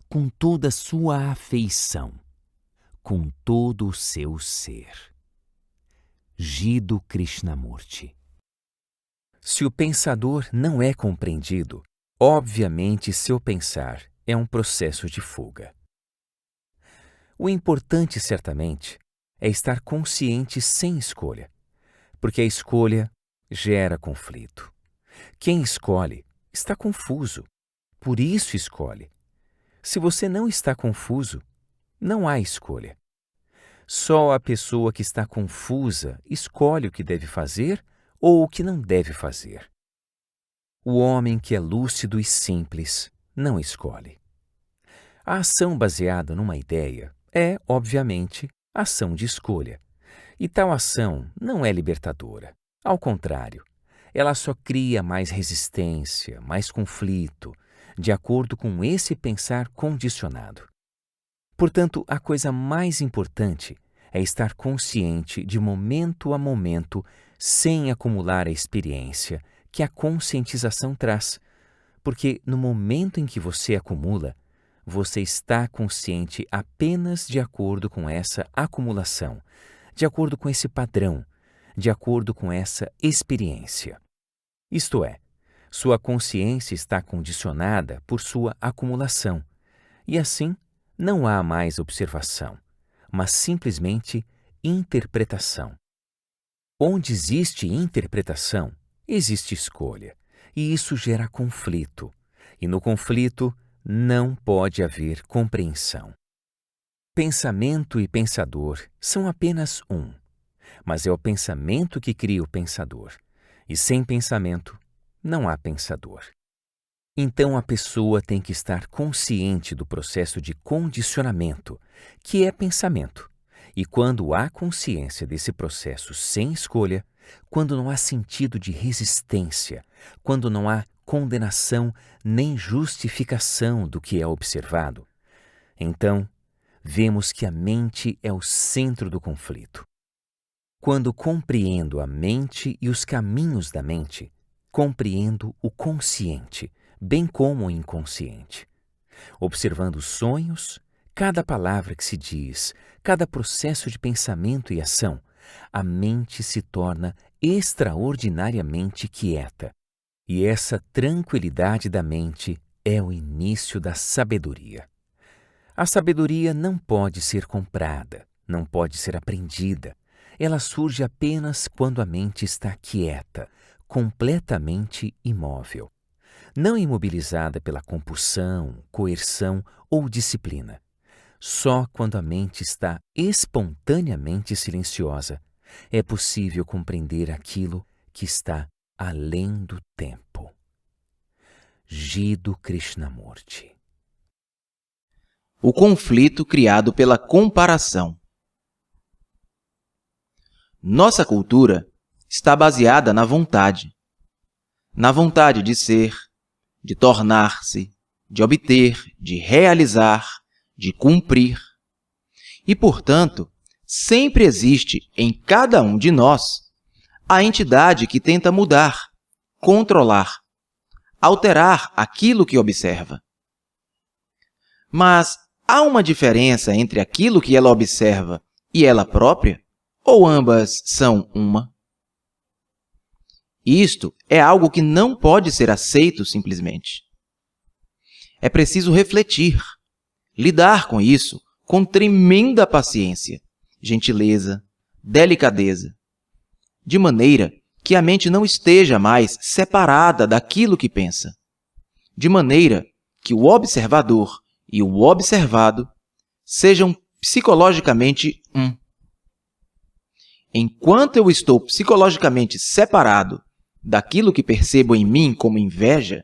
com toda a sua afeição, com todo o seu ser. Jiddu Krishnamurti. Se o pensador não é compreendido, obviamente seu pensar é um processo de fuga. O importante, certamente, é estar consciente sem escolha, porque a escolha gera conflito. Quem escolhe está confuso, por isso escolhe. Se você não está confuso, não há escolha. Só a pessoa que está confusa escolhe o que deve fazer ou o que não deve fazer. O homem que é lúcido e simples não escolhe. A ação baseada numa ideia é, obviamente, ação de escolha. E tal ação não é libertadora. Ao contrário, ela só cria mais resistência, mais conflito, de acordo com esse pensar condicionado. Portanto, a coisa mais importante é estar consciente de momento a momento, sem acumular a experiência que a conscientização traz, porque no momento em que você acumula, você está consciente apenas de acordo com essa acumulação, de acordo com esse padrão, de acordo com essa experiência. Isto é, sua consciência está condicionada por sua acumulação, e assim não há mais observação, mas simplesmente interpretação. Onde existe interpretação, existe escolha, e isso gera conflito, e no conflito não pode haver compreensão. Pensamento e pensador são apenas um, mas é o pensamento que cria o pensador, e sem pensamento não há pensador. Então a pessoa tem que estar consciente do processo de condicionamento, que é pensamento. E quando há consciência desse processo sem escolha, quando não há sentido de resistência, quando não há condenação nem justificação do que é observado, então vemos que a mente é o centro do conflito. Quando compreendo a mente e os caminhos da mente, compreendo o consciente, bem como o inconsciente. Observando os sonhos, cada palavra que se diz, cada processo de pensamento e ação, a mente se torna extraordinariamente quieta. E essa tranquilidade da mente é o início da sabedoria. A sabedoria não pode ser comprada, não pode ser aprendida. Ela surge apenas quando a mente está quieta, completamente imóvel. Não imobilizada pela compulsão, coerção ou disciplina. Só quando a mente está espontaneamente silenciosa, é possível compreender aquilo que está além do tempo. Jiddu Krishnamurti. O conflito criado pela comparação. Nossa cultura está baseada na vontade de ser, de tornar-se, de obter, de realizar, de cumprir. E, portanto, sempre existe em cada um de nós a entidade que tenta mudar, controlar, alterar aquilo que observa. Mas há uma diferença entre aquilo que ela observa e ela própria? Ou ambas são uma? Isto é algo que não pode ser aceito simplesmente. É preciso refletir, lidar com isso com tremenda paciência, gentileza, delicadeza, de maneira que a mente não esteja mais separada daquilo que pensa, de maneira que o observador e o observado sejam psicologicamente um. Enquanto eu estou psicologicamente separado daquilo que percebo em mim como inveja,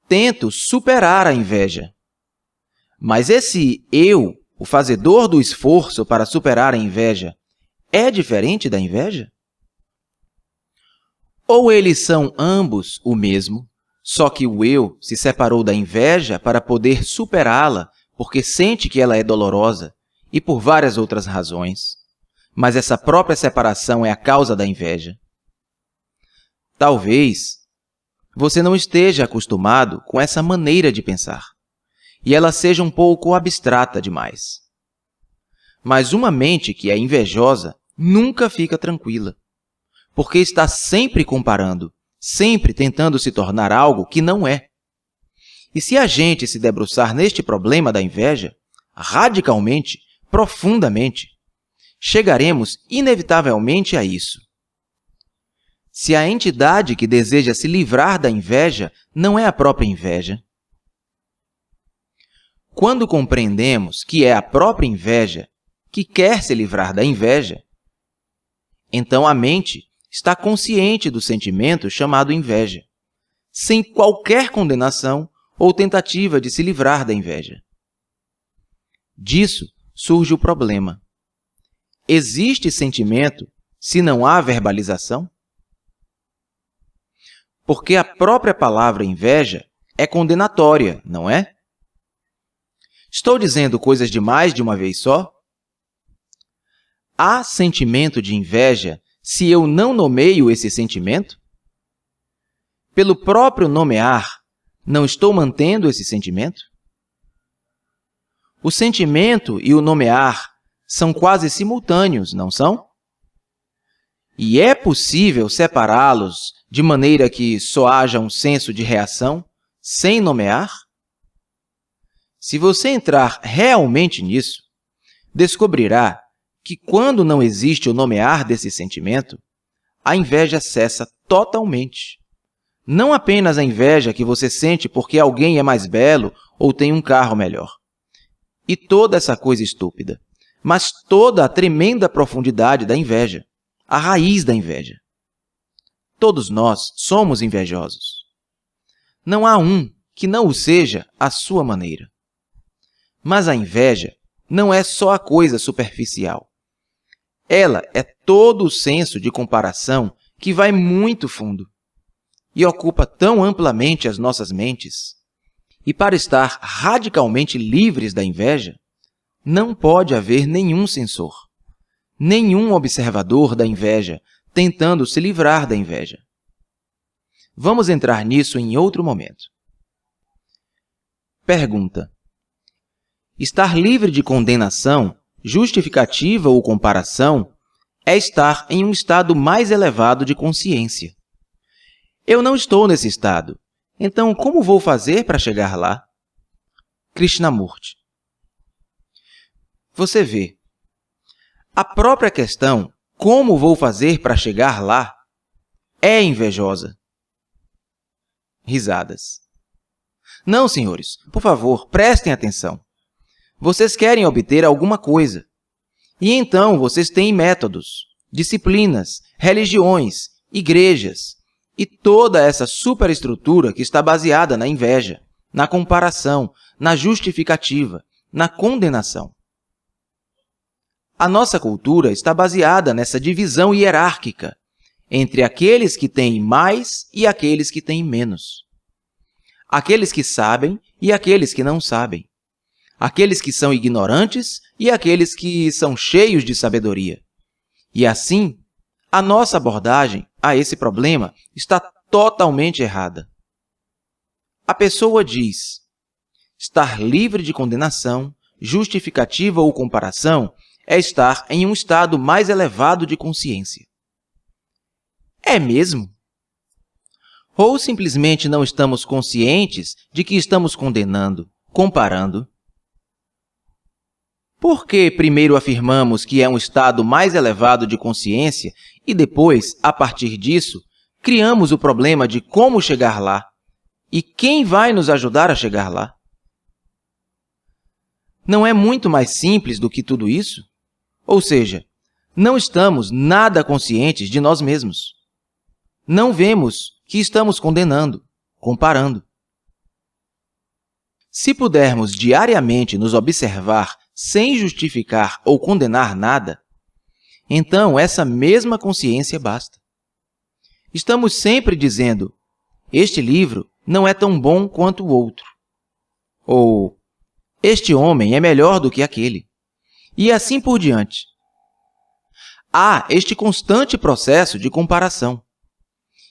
tento superar a inveja. Mas esse eu, o fazedor do esforço para superar a inveja, é diferente da inveja? Ou eles são ambos o mesmo, só que o eu se separou da inveja para poder superá-la porque sente que ela é dolorosa e por várias outras razões, mas essa própria separação é a causa da inveja? Talvez você não esteja acostumado com essa maneira de pensar e ela seja um pouco abstrata demais. Mas uma mente que é invejosa nunca fica tranquila, porque está sempre comparando, sempre tentando se tornar algo que não é. E se a gente se debruçar neste problema da inveja, radicalmente, profundamente, chegaremos inevitavelmente a isso. Se a entidade que deseja se livrar da inveja não é a própria inveja, quando compreendemos que é a própria inveja que quer se livrar da inveja, então a mente está consciente do sentimento chamado inveja, sem qualquer condenação ou tentativa de se livrar da inveja. Disso surge o problema. Existe sentimento se não há verbalização? Porque a própria palavra inveja é condenatória, não é? Estou dizendo coisas demais de uma vez só? Há sentimento de inveja se eu não nomeio esse sentimento? Pelo próprio nomear, não estou mantendo esse sentimento? O sentimento e o nomear são quase simultâneos, não são? E é possível separá-los de maneira que só haja um senso de reação sem nomear? Se você entrar realmente nisso, descobrirá que quando não existe o nomear desse sentimento, a inveja cessa totalmente. Não apenas a inveja que você sente porque alguém é mais belo ou tem um carro melhor. E toda essa coisa estúpida, mas toda a tremenda profundidade da inveja, a raiz da inveja. Todos nós somos invejosos. Não há um que não o seja à sua maneira. Mas a inveja não é só a coisa superficial. Ela é todo o senso de comparação que vai muito fundo e ocupa tão amplamente as nossas mentes. E para estar radicalmente livres da inveja, não pode haver nenhum sensor, nenhum observador da inveja tentando se livrar da inveja. Vamos entrar nisso em outro momento. Pergunta: estar livre de condenação, justificativa ou comparação é estar em um estado mais elevado de consciência. Eu não estou nesse estado, então como vou fazer para chegar lá? Krishnamurti. Você vê, a própria questão, como vou fazer para chegar lá, é invejosa. Risadas. Não, senhores, por favor, prestem atenção. Vocês querem obter alguma coisa. E então vocês têm métodos, disciplinas, religiões, igrejas e toda essa superestrutura que está baseada na inveja, na comparação, na justificativa, na condenação. A nossa cultura está baseada nessa divisão hierárquica entre aqueles que têm mais e aqueles que têm menos. Aqueles que sabem e aqueles que não sabem. Aqueles que são ignorantes e aqueles que são cheios de sabedoria. E assim, a nossa abordagem a esse problema está totalmente errada. A pessoa diz: estar livre de condenação, justificativa ou comparação é estar em um estado mais elevado de consciência. É mesmo? Ou simplesmente não estamos conscientes de que estamos condenando, comparando? Por que primeiro afirmamos que é um estado mais elevado de consciência e depois, a partir disso, criamos o problema de como chegar lá e quem vai nos ajudar a chegar lá? Não é muito mais simples do que tudo isso? Ou seja, não estamos nada conscientes de nós mesmos. Não vemos que estamos condenando, comparando. Se pudermos diariamente nos observar sem justificar ou condenar nada, então essa mesma consciência basta. Estamos sempre dizendo: este livro não é tão bom quanto o outro. Ou, este homem é melhor do que aquele. E assim por diante. Há este constante processo de comparação.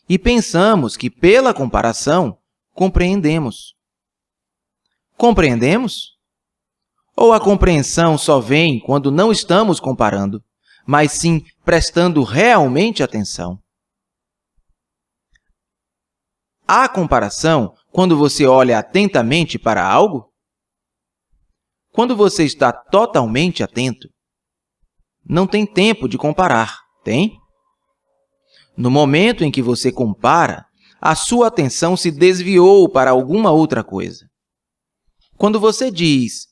E pensamos que, pela comparação, compreendemos. Compreendemos? Ou a compreensão só vem quando não estamos comparando, mas sim prestando realmente atenção? Há comparação quando você olha atentamente para algo? Quando você está totalmente atento, não tem tempo de comparar, tem? No momento em que você compara, a sua atenção se desviou para alguma outra coisa. Quando você diz: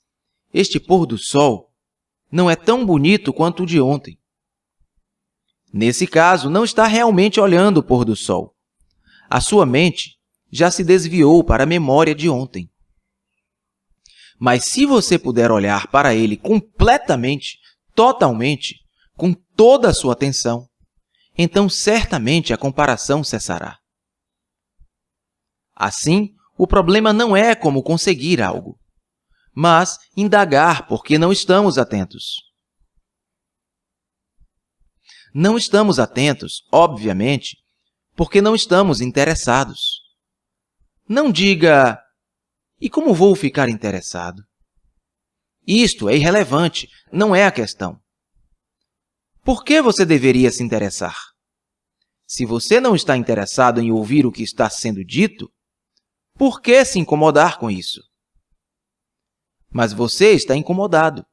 este pôr do sol não é tão bonito quanto o de ontem. Nesse caso, não está realmente olhando o pôr do sol. A sua mente já se desviou para a memória de ontem. Mas se você puder olhar para ele completamente, totalmente, com toda a sua atenção, então certamente a comparação cessará. Assim, o problema não é como conseguir algo, mas indagar porque não estamos atentos. Não estamos atentos, obviamente, porque não estamos interessados. Não diga: e como vou ficar interessado? Isto é irrelevante, não é a questão. Por que você deveria se interessar? Se você não está interessado em ouvir o que está sendo dito, por que se incomodar com isso? Mas você está incomodado,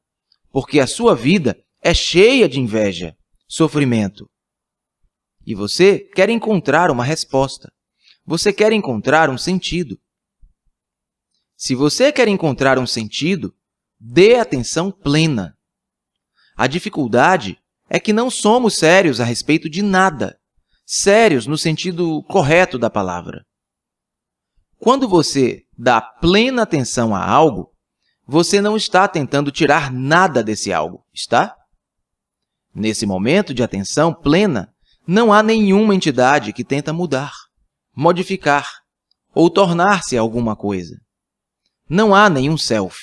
porque a sua vida é cheia de inveja, sofrimento. E você quer encontrar uma resposta. Você quer encontrar um sentido. Se você quer encontrar um sentido, dê atenção plena. A dificuldade é que não somos sérios a respeito de nada. Sérios no sentido correto da palavra. Quando você dá plena atenção a algo, você não está tentando tirar nada desse algo, está? Nesse momento de atenção plena, não há nenhuma entidade que tenta mudar, modificar ou tornar-se alguma coisa. Não há nenhum self.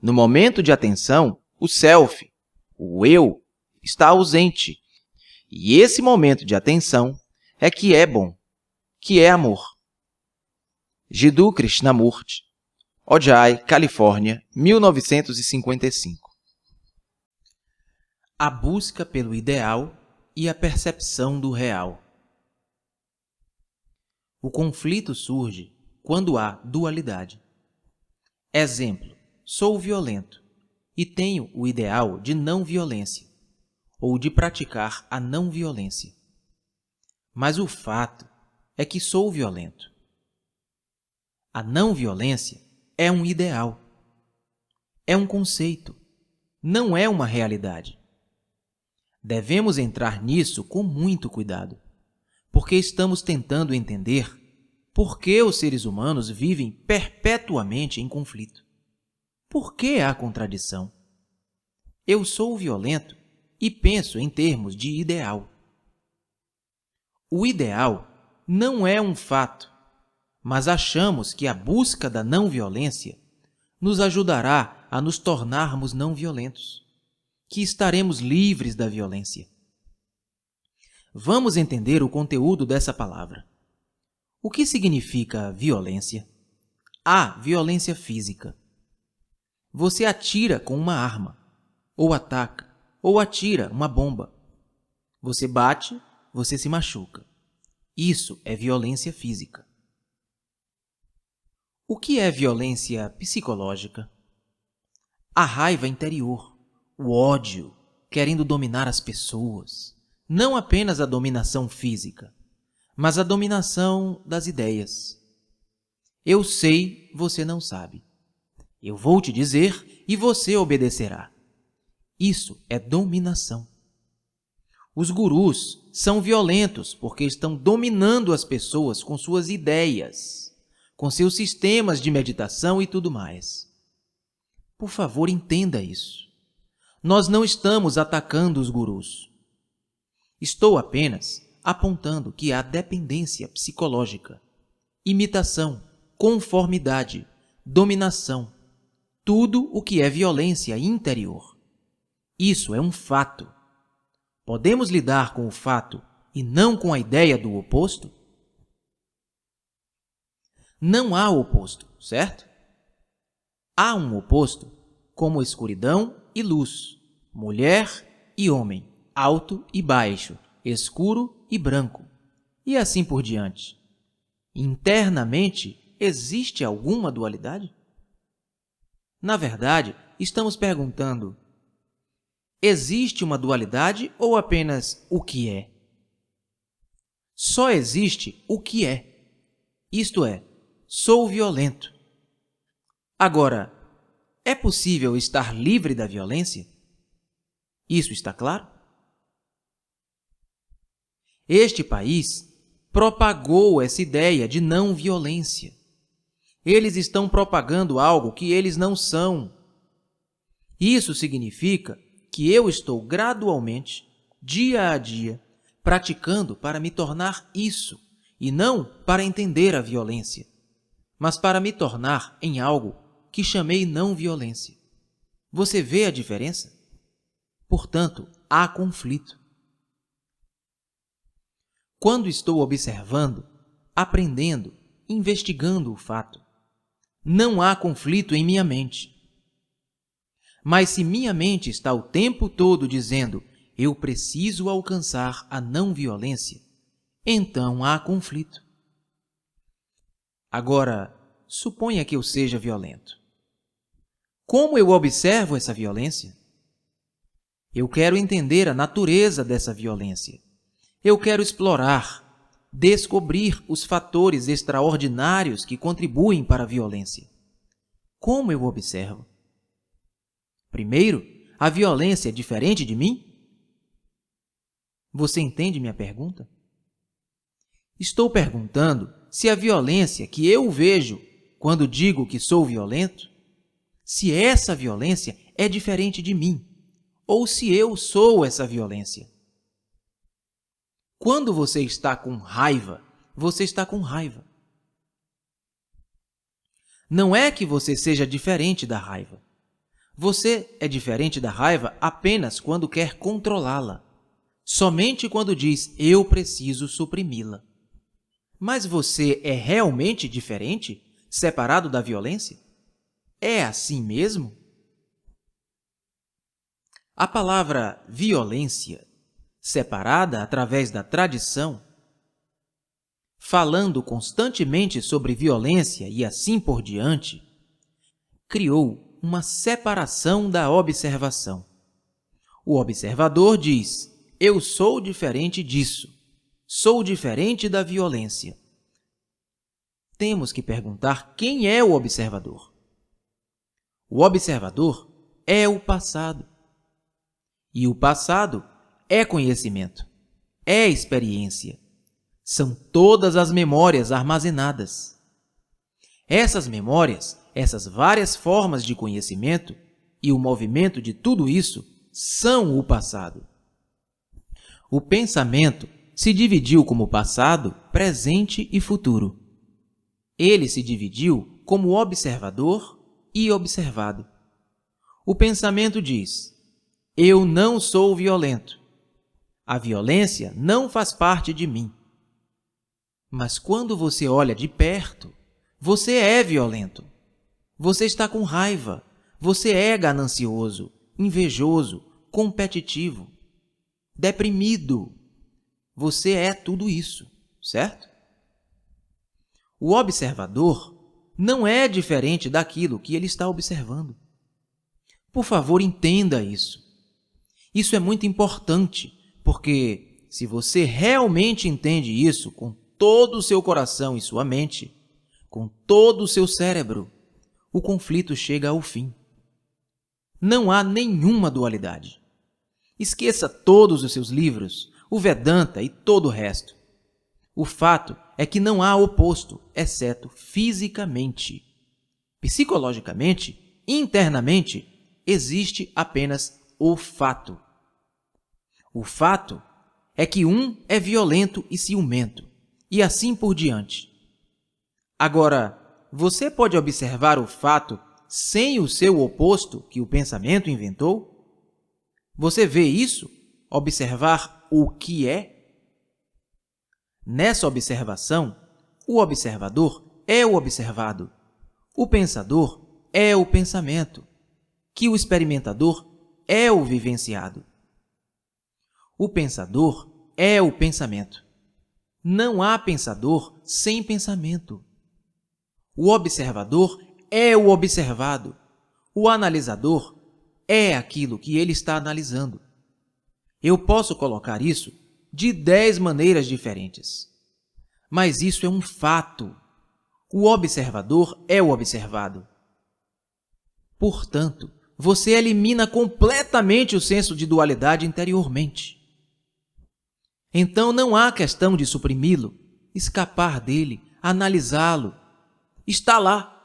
No momento de atenção, o self, o eu, está ausente. E esse momento de atenção é que é bom, que é amor. Jiddu Krishnamurti, Ojai, Califórnia, 1955. A busca pelo ideal e a percepção do real. O conflito surge quando há dualidade. Exemplo: sou violento e tenho o ideal de não violência, ou de praticar a não violência. Mas o fato é que sou violento. A não violência é um ideal. É um conceito, não é uma realidade. Devemos entrar nisso com muito cuidado, porque estamos tentando entender por que os seres humanos vivem perpetuamente em conflito. Por que há contradição? Eu sou violento e penso em termos de ideal. O ideal não é um fato, mas achamos que a busca da não-violência nos ajudará a nos tornarmos não violentos, que estaremos livres da violência. Vamos entender o conteúdo dessa palavra. O que significa violência? Há violência física. Você atira com uma arma, ou ataca, ou atira uma bomba. Você bate, você se machuca. Isso é violência física. O que é violência psicológica? A raiva interior, o ódio, querendo dominar as pessoas. Não apenas a dominação física, mas a dominação das ideias. Eu sei, você não sabe. Eu vou te dizer e você obedecerá. Isso é dominação. Os gurus são violentos porque estão dominando as pessoas com suas ideias, com seus sistemas de meditação e tudo mais. Por favor, entenda isso. Nós não estamos atacando os gurus. Estou apenas apontando que há dependência psicológica, imitação, conformidade, dominação, tudo o que é violência interior. Isso é um fato. Podemos lidar com o fato e não com a ideia do oposto? Não há oposto, certo? Há um oposto, como escuridão e luz, mulher e homem, alto e baixo, escuro e branco, e assim por diante. Internamente, existe alguma dualidade? Na verdade, estamos perguntando: existe uma dualidade ou apenas o que é? Só existe o que é. Isto é, sou violento. Agora, é possível estar livre da violência? Isso está claro? Este país propagou essa ideia de não violência. Eles estão propagando algo que eles não são. Isso significa que eu estou gradualmente, dia a dia, praticando para me tornar isso, e não para entender a violência, mas para me tornar em algo que chamei não violência. Você vê a diferença? Portanto, há conflito. Quando estou observando, aprendendo, investigando o fato, não há conflito em minha mente. Mas se minha mente está o tempo todo dizendo eu preciso alcançar a não violência, então há conflito. Agora, suponha que eu seja violento. Como eu observo essa violência? Eu quero entender a natureza dessa violência. Eu quero explorar, descobrir os fatores extraordinários que contribuem para a violência. Como eu observo? Primeiro, a violência é diferente de mim? Você entende minha pergunta? Estou perguntando se a violência que eu vejo quando digo que sou violento, se essa violência é diferente de mim, ou se eu sou essa violência. Quando você está com raiva, você está com raiva. Não é que você seja diferente da raiva. Você é diferente da raiva apenas quando quer controlá-la. Somente quando diz, eu preciso suprimi-la. Mas você é realmente diferente, separado da violência? É assim mesmo? A palavra violência, separada através da tradição, falando constantemente sobre violência e assim por diante, criou uma separação da observação. O observador diz, eu sou diferente disso, sou diferente da violência. Temos que perguntar quem é o observador. O observador é o passado. E o passado é conhecimento, é experiência. São todas as memórias armazenadas. Essas memórias, essas várias formas de conhecimento e o movimento de tudo isso são o passado. O pensamento se dividiu como passado, presente e futuro. Ele se dividiu como observador e observado. O pensamento diz: eu não sou violento. A violência não faz parte de mim. Mas quando você olha de perto, você é violento. Você está com raiva. Você é ganancioso, invejoso, competitivo, deprimido. Você é tudo isso, certo? O observador não é diferente daquilo que ele está observando. Por favor, entenda isso. Isso é muito importante, porque se você realmente entende isso com todo o seu coração e sua mente, com todo o seu cérebro, o conflito chega ao fim. Não há nenhuma dualidade. Esqueça todos os seus livros, o Vedanta e todo o resto. O fato é que não há oposto, exceto fisicamente. Psicologicamente, internamente, existe apenas o fato. O fato é que um é violento e ciumento, e assim por diante. Agora, você pode observar o fato sem o seu oposto que o pensamento inventou? Você vê isso? Observar o que é? Nessa observação, o observador é o observado, o pensador é o pensamento, que o experimentador é o vivenciado. O pensador é o pensamento. Não há pensador sem pensamento. O observador é o observado. O analisador é aquilo que ele está analisando. Eu posso colocar isso de 10 maneiras diferentes. Mas isso é um fato. O observador é o observado. Portanto, você elimina completamente o senso de dualidade interiormente. Então não há questão de suprimi-lo, escapar dele, analisá-lo. Está lá.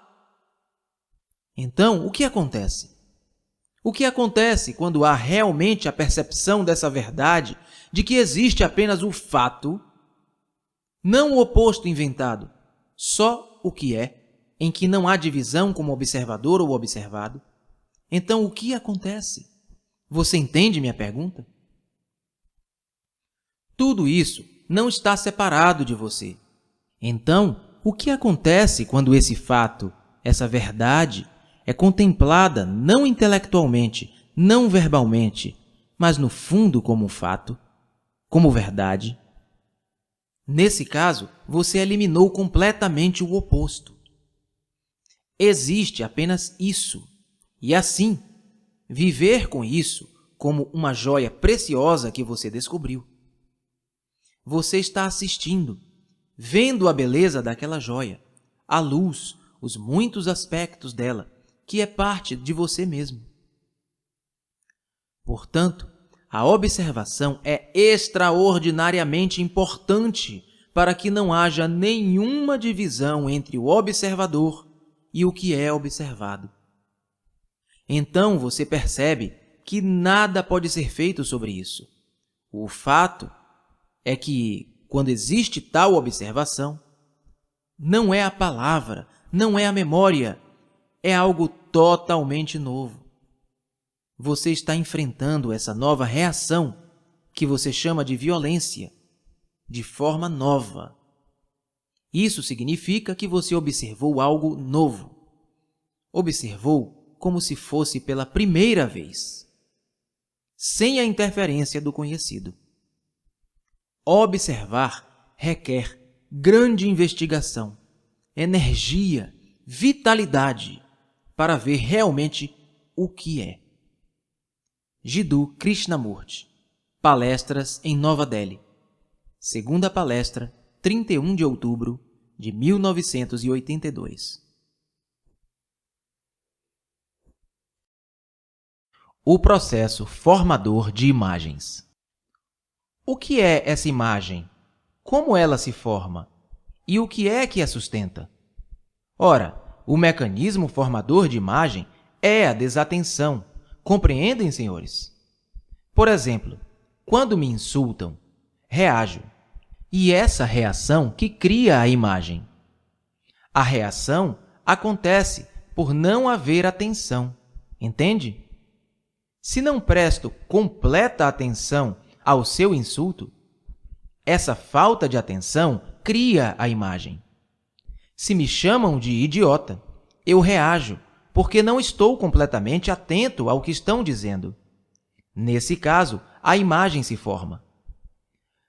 Então, o que acontece? O que acontece quando há realmente a percepção dessa verdade de que existe apenas o fato, não o oposto inventado, só o que é, em que não há divisão como observador ou observado? Então, o que acontece? Você entende minha pergunta? Tudo isso não está separado de você. Então, o que acontece quando esse fato, essa verdade, é contemplada não intelectualmente, não verbalmente, mas no fundo como fato, como verdade? Nesse caso, você eliminou completamente o oposto. Existe apenas isso. E assim, viver com isso como uma joia preciosa que você descobriu. Você está assistindo, vendo a beleza daquela joia, a luz, os muitos aspectos dela, que é parte de você mesmo. Portanto, a observação é extraordinariamente importante para que não haja nenhuma divisão entre o observador e o que é observado. Então você percebe que nada pode ser feito sobre isso. O fato é que, quando existe tal observação, não é a palavra, não é a memória, é algo totalmente novo. Você está enfrentando essa nova reação, que você chama de violência, de forma nova. Isso significa que você observou algo novo. Observou como se fosse pela primeira vez, sem a interferência do conhecido. Observar requer grande investigação, energia, vitalidade para ver realmente o que é. Jiddu Krishnamurti, Palestras em Nova Delhi. Segunda palestra, 31 de outubro de 1982. O processo formador de imagens. O que é essa imagem? Como ela se forma? E o que é que a sustenta? Ora, o mecanismo formador de imagem é a desatenção. Compreendem, senhores? Por exemplo, quando me insultam, reajo. E essa reação que cria a imagem. A reação acontece por não haver atenção. Entende? Se não presto completa atenção ao seu insulto, essa falta de atenção cria a imagem. Se me chamam de idiota, eu reajo, porque não estou completamente atento ao que estão dizendo. Nesse caso, a imagem se forma.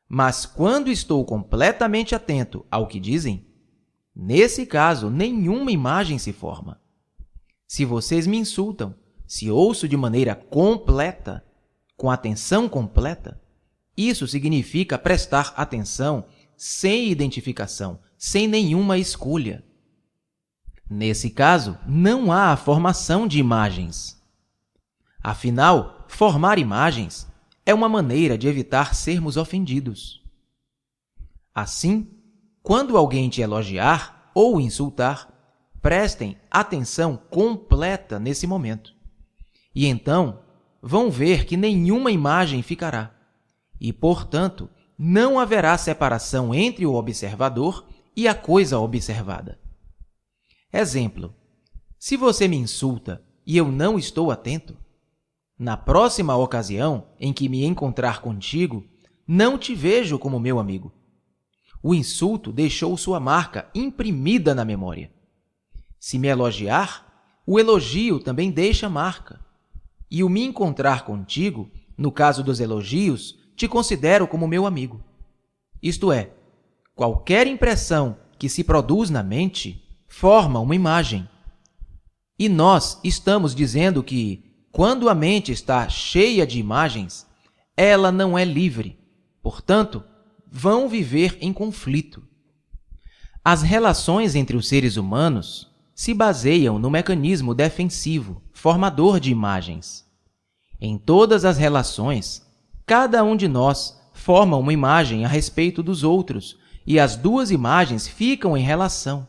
Mas quando estou completamente atento ao que dizem, nesse caso, nenhuma imagem se forma. Se vocês me insultam, se ouço de maneira completa, com atenção completa, isso significa prestar atenção sem identificação, sem nenhuma escolha. Nesse caso, não há a formação de imagens. Afinal, formar imagens é uma maneira de evitar sermos ofendidos. Assim, quando alguém te elogiar ou insultar, prestem atenção completa nesse momento. E então, vão ver que nenhuma imagem ficará. E, portanto, não haverá separação entre o observador e a coisa observada. Exemplo: se você me insulta e eu não estou atento, na próxima ocasião em que me encontrar contigo, não te vejo como meu amigo. O insulto deixou sua marca imprimida na memória. Se me elogiar, o elogio também deixa marca. E o me encontrar contigo, no caso dos elogios, te considero como meu amigo. Isto é, qualquer impressão que se produz na mente forma uma imagem. E nós estamos dizendo que, quando a mente está cheia de imagens, ela não é livre. Portanto, vão viver em conflito. As relações entre os seres humanos se baseiam no mecanismo defensivo, formador de imagens. Em todas as relações, cada um de nós forma uma imagem a respeito dos outros, e as duas imagens ficam em relação,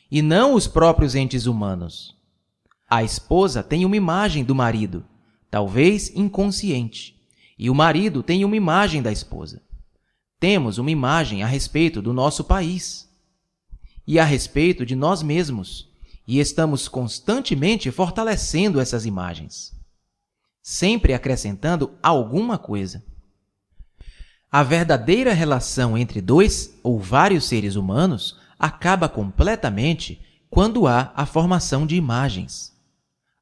e não os próprios entes humanos. A esposa tem uma imagem do marido, talvez inconsciente, e o marido tem uma imagem da esposa. Temos uma imagem a respeito do nosso país e a respeito de nós mesmos, e estamos constantemente fortalecendo essas imagens, sempre acrescentando alguma coisa. A verdadeira relação entre dois ou vários seres humanos acaba completamente quando há a formação de imagens.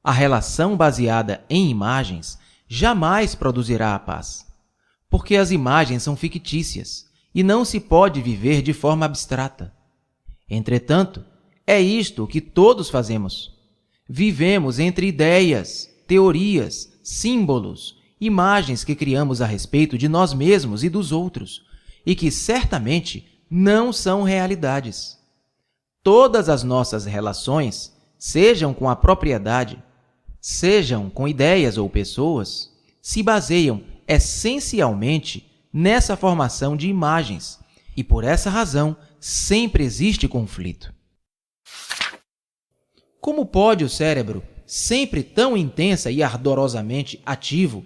A relação baseada em imagens jamais produzirá a paz, porque as imagens são fictícias e não se pode viver de forma abstrata. Entretanto, é isto que todos fazemos. Vivemos entre ideias, teorias, símbolos, imagens que criamos a respeito de nós mesmos e dos outros, e que certamente não são realidades. Todas as nossas relações, sejam com a propriedade, sejam com ideias ou pessoas, se baseiam essencialmente nessa formação de imagens, e por essa razão sempre existe conflito. Como pode o cérebro, sempre tão intensa e ardorosamente ativo,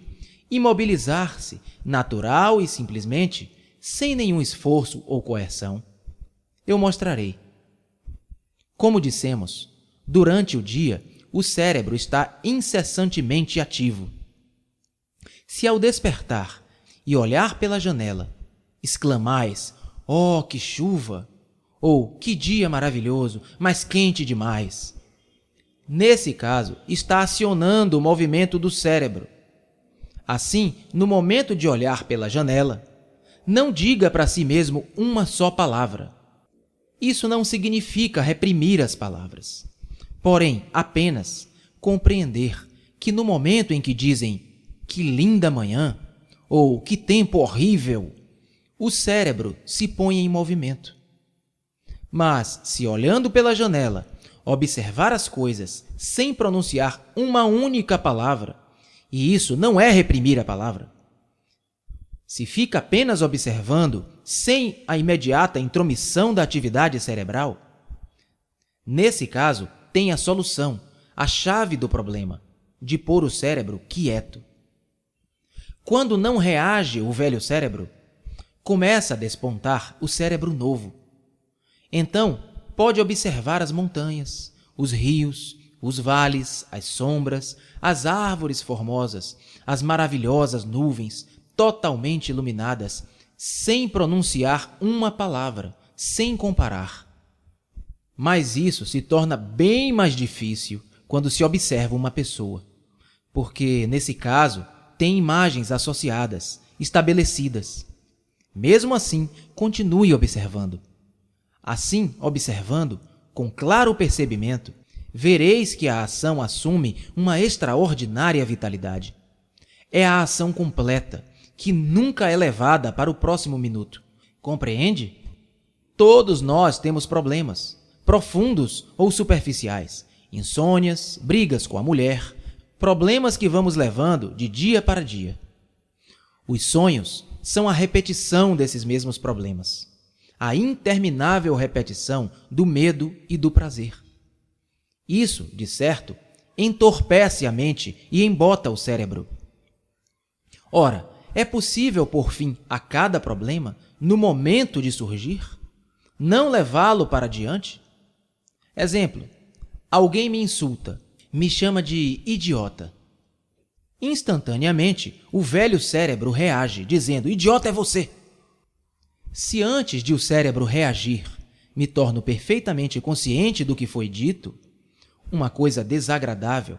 imobilizar-se natural e simplesmente, sem nenhum esforço ou coerção? Eu mostrarei. Como dissemos, durante o dia, o cérebro está incessantemente ativo. Se ao despertar e olhar pela janela, exclamais: "Oh, que chuva!" ou "Que dia maravilhoso, mas quente demais!", nesse caso, está acionando o movimento do cérebro. Assim, no momento de olhar pela janela, não diga para si mesmo uma só palavra. Isso não significa reprimir as palavras, porém, apenas compreender que no momento em que dizem "que linda manhã" ou "que tempo horrível", o cérebro se põe em movimento. Mas, se olhando pela janela, observar as coisas sem pronunciar uma única palavra, e isso não é reprimir a palavra, Se fica apenas observando, sem a imediata intromissão da atividade cerebral, nesse caso, tem a solução, a chave do problema, de pôr o cérebro quieto. Quando não reage o velho cérebro, começa a despontar o cérebro novo. Então, pode observar as montanhas, os rios, os vales, as sombras, as árvores formosas, as maravilhosas nuvens, totalmente iluminadas, sem pronunciar uma palavra, sem comparar. Mas isso se torna bem mais difícil quando se observa uma pessoa, porque, nesse caso, tem imagens associadas, estabelecidas. Mesmo assim, continue observando. Assim, observando, com claro percebimento, vereis que a ação assume uma extraordinária vitalidade. É a ação completa, que nunca é levada para o próximo minuto. Compreende? Todos nós temos problemas, profundos ou superficiais, insônias, brigas com a mulher, problemas que vamos levando de dia para dia. Os sonhos são a repetição desses mesmos problemas, a interminável repetição do medo e do prazer. Isso, de certo, entorpece a mente e embota o cérebro. Ora, é possível pôr fim a cada problema no momento de surgir? Não levá-lo para diante? Exemplo: alguém me insulta, me chama de idiota. Instantaneamente, o velho cérebro reage, dizendo: idiota é você! Se antes de o cérebro reagir, me torno perfeitamente consciente do que foi dito, uma coisa desagradável,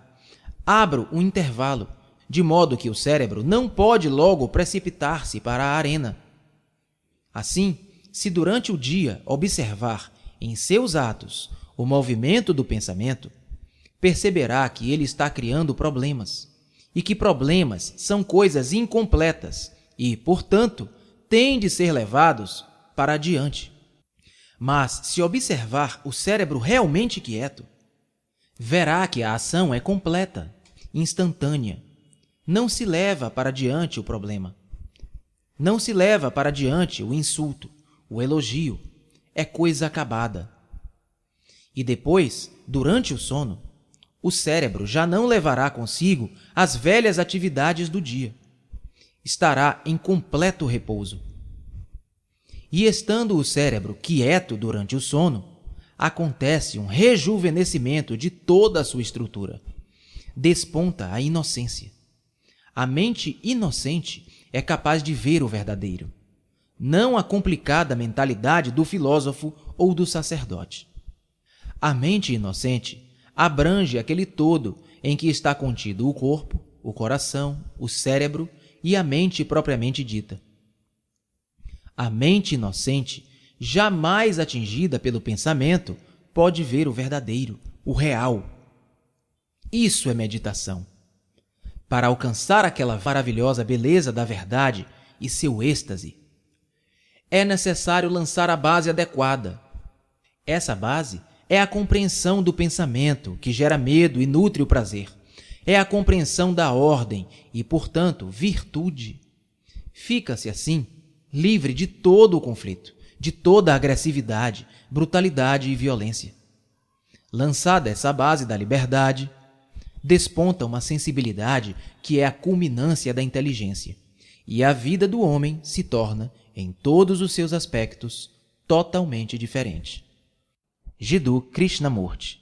abro um intervalo, de modo que o cérebro não pode logo precipitar-se para a arena. Assim, se durante o dia observar em seus atos o movimento do pensamento, perceberá que ele está criando problemas, e que problemas são coisas incompletas e, portanto, têm de ser levados para adiante. Mas, se observar o cérebro realmente quieto, verá que a ação é completa, instantânea. Não se leva para diante o problema. Não se leva para diante o insulto, o elogio. É coisa acabada. E depois, durante o sono, o cérebro já não levará consigo as velhas atividades do dia. Estará em completo repouso. E estando o cérebro quieto durante o sono, acontece um rejuvenescimento de toda a sua estrutura. Desponta a inocência. A mente inocente é capaz de ver o verdadeiro, não a complicada mentalidade do filósofo ou do sacerdote. A mente inocente abrange aquele todo em que está contido o corpo, o coração, o cérebro e a mente propriamente dita. A mente inocente, jamais atingida pelo pensamento, pode ver o verdadeiro, o real. Isso é meditação. Para alcançar aquela maravilhosa beleza da verdade e seu êxtase, é necessário lançar a base adequada. Essa base é a compreensão do pensamento, que gera medo e nutre o prazer. É a compreensão da ordem e, portanto, virtude. Fica-se, assim, livre de todo o conflito, de toda a agressividade, brutalidade e violência. Lançada essa base da liberdade, desponta uma sensibilidade que é a culminância da inteligência, e a vida do homem se torna, em todos os seus aspectos, totalmente diferente. Jiddu Krishnamurti.